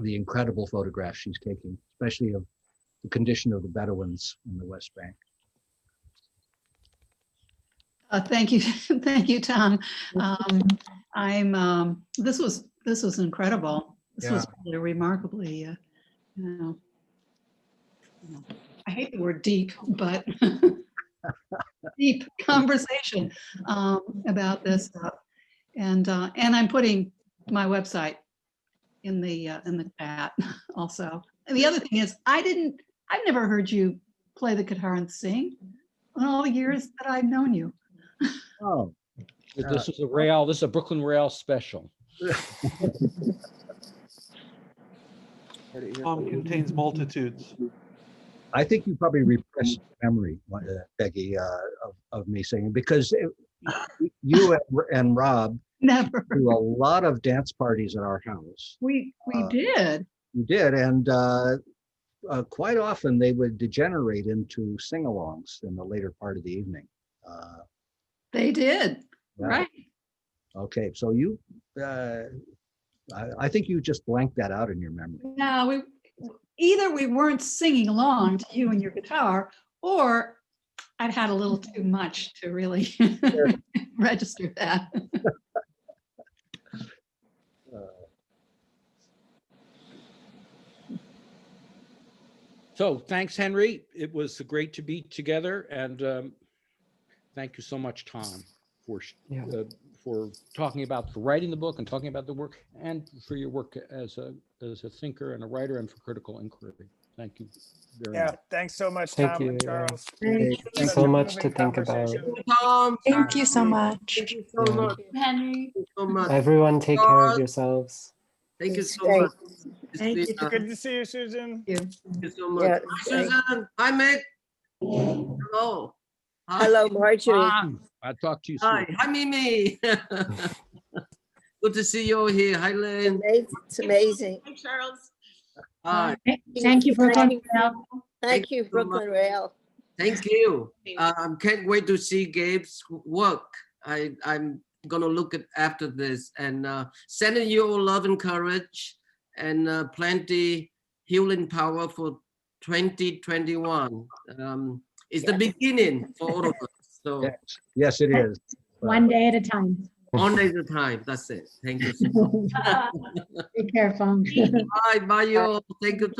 the incredible photographs she's taking, especially of the condition of the Bedouins in the West Bank. Thank you, thank you, Tom. This was incredible. This was really remarkably, I hate the word deep, but deep conversation about this stuff. And I'm putting my website in the chat also. And the other thing is, I've never heard you play the guitar and sing in all the years that I've known you. Oh, This is a Brooklyn Rail special. Tom contains multitudes. I think you probably repressed memory, Peggy, of me singing, because you and Rob Never. do a lot of dance parties at our house. We did. You did, and quite often they would degenerate into sing-alongs in the later part of the evening. They did, Yeah. right? Okay, so you, I think you just blanked that out in your memory. No, either we weren't singing along to you and your guitar, or I'd had a little too much to really register that. So thanks, Henry. It was great to be together, and thank you so much, Tom, for talking about, for writing the book and talking about the work, and for your work as a thinker and a writer and for critical inquiry. Thank you very Yeah, much. thanks so much, Thank Tom you, and yeah. Charles. Thank Such So a much to moving think about. conversation. Tom. Thank you so much. Thank you so Yeah. much. Henry. Thank you so much. Everyone take care of Charles, yourselves. Thank you It's so great. much. It's Thank been, you. Good to see you, Susan. Thank you so much. Yeah, Hi, it's great. Susan. Hi, Mick. Hello. Hi. Hello, Marjorie. I'll talk to you Hi. soon. Hi, Mimi. Good to see you all here. Hi, Lynn. It's amazing. Hi, Charles. Hi. Thank you, Brooklyn. Thank you, so much. Brooklyn Rail. Thank you. Can't wait to see Gabe's work. I'm gonna look at after this and sending you all love and courage and plenty healing power for 2021. It's the beginning for all of us. So Yes, yes, it is. One day at a time. one day at a time. That's it. Thank you so much. Be careful. Bye, bye, you all. Thank you.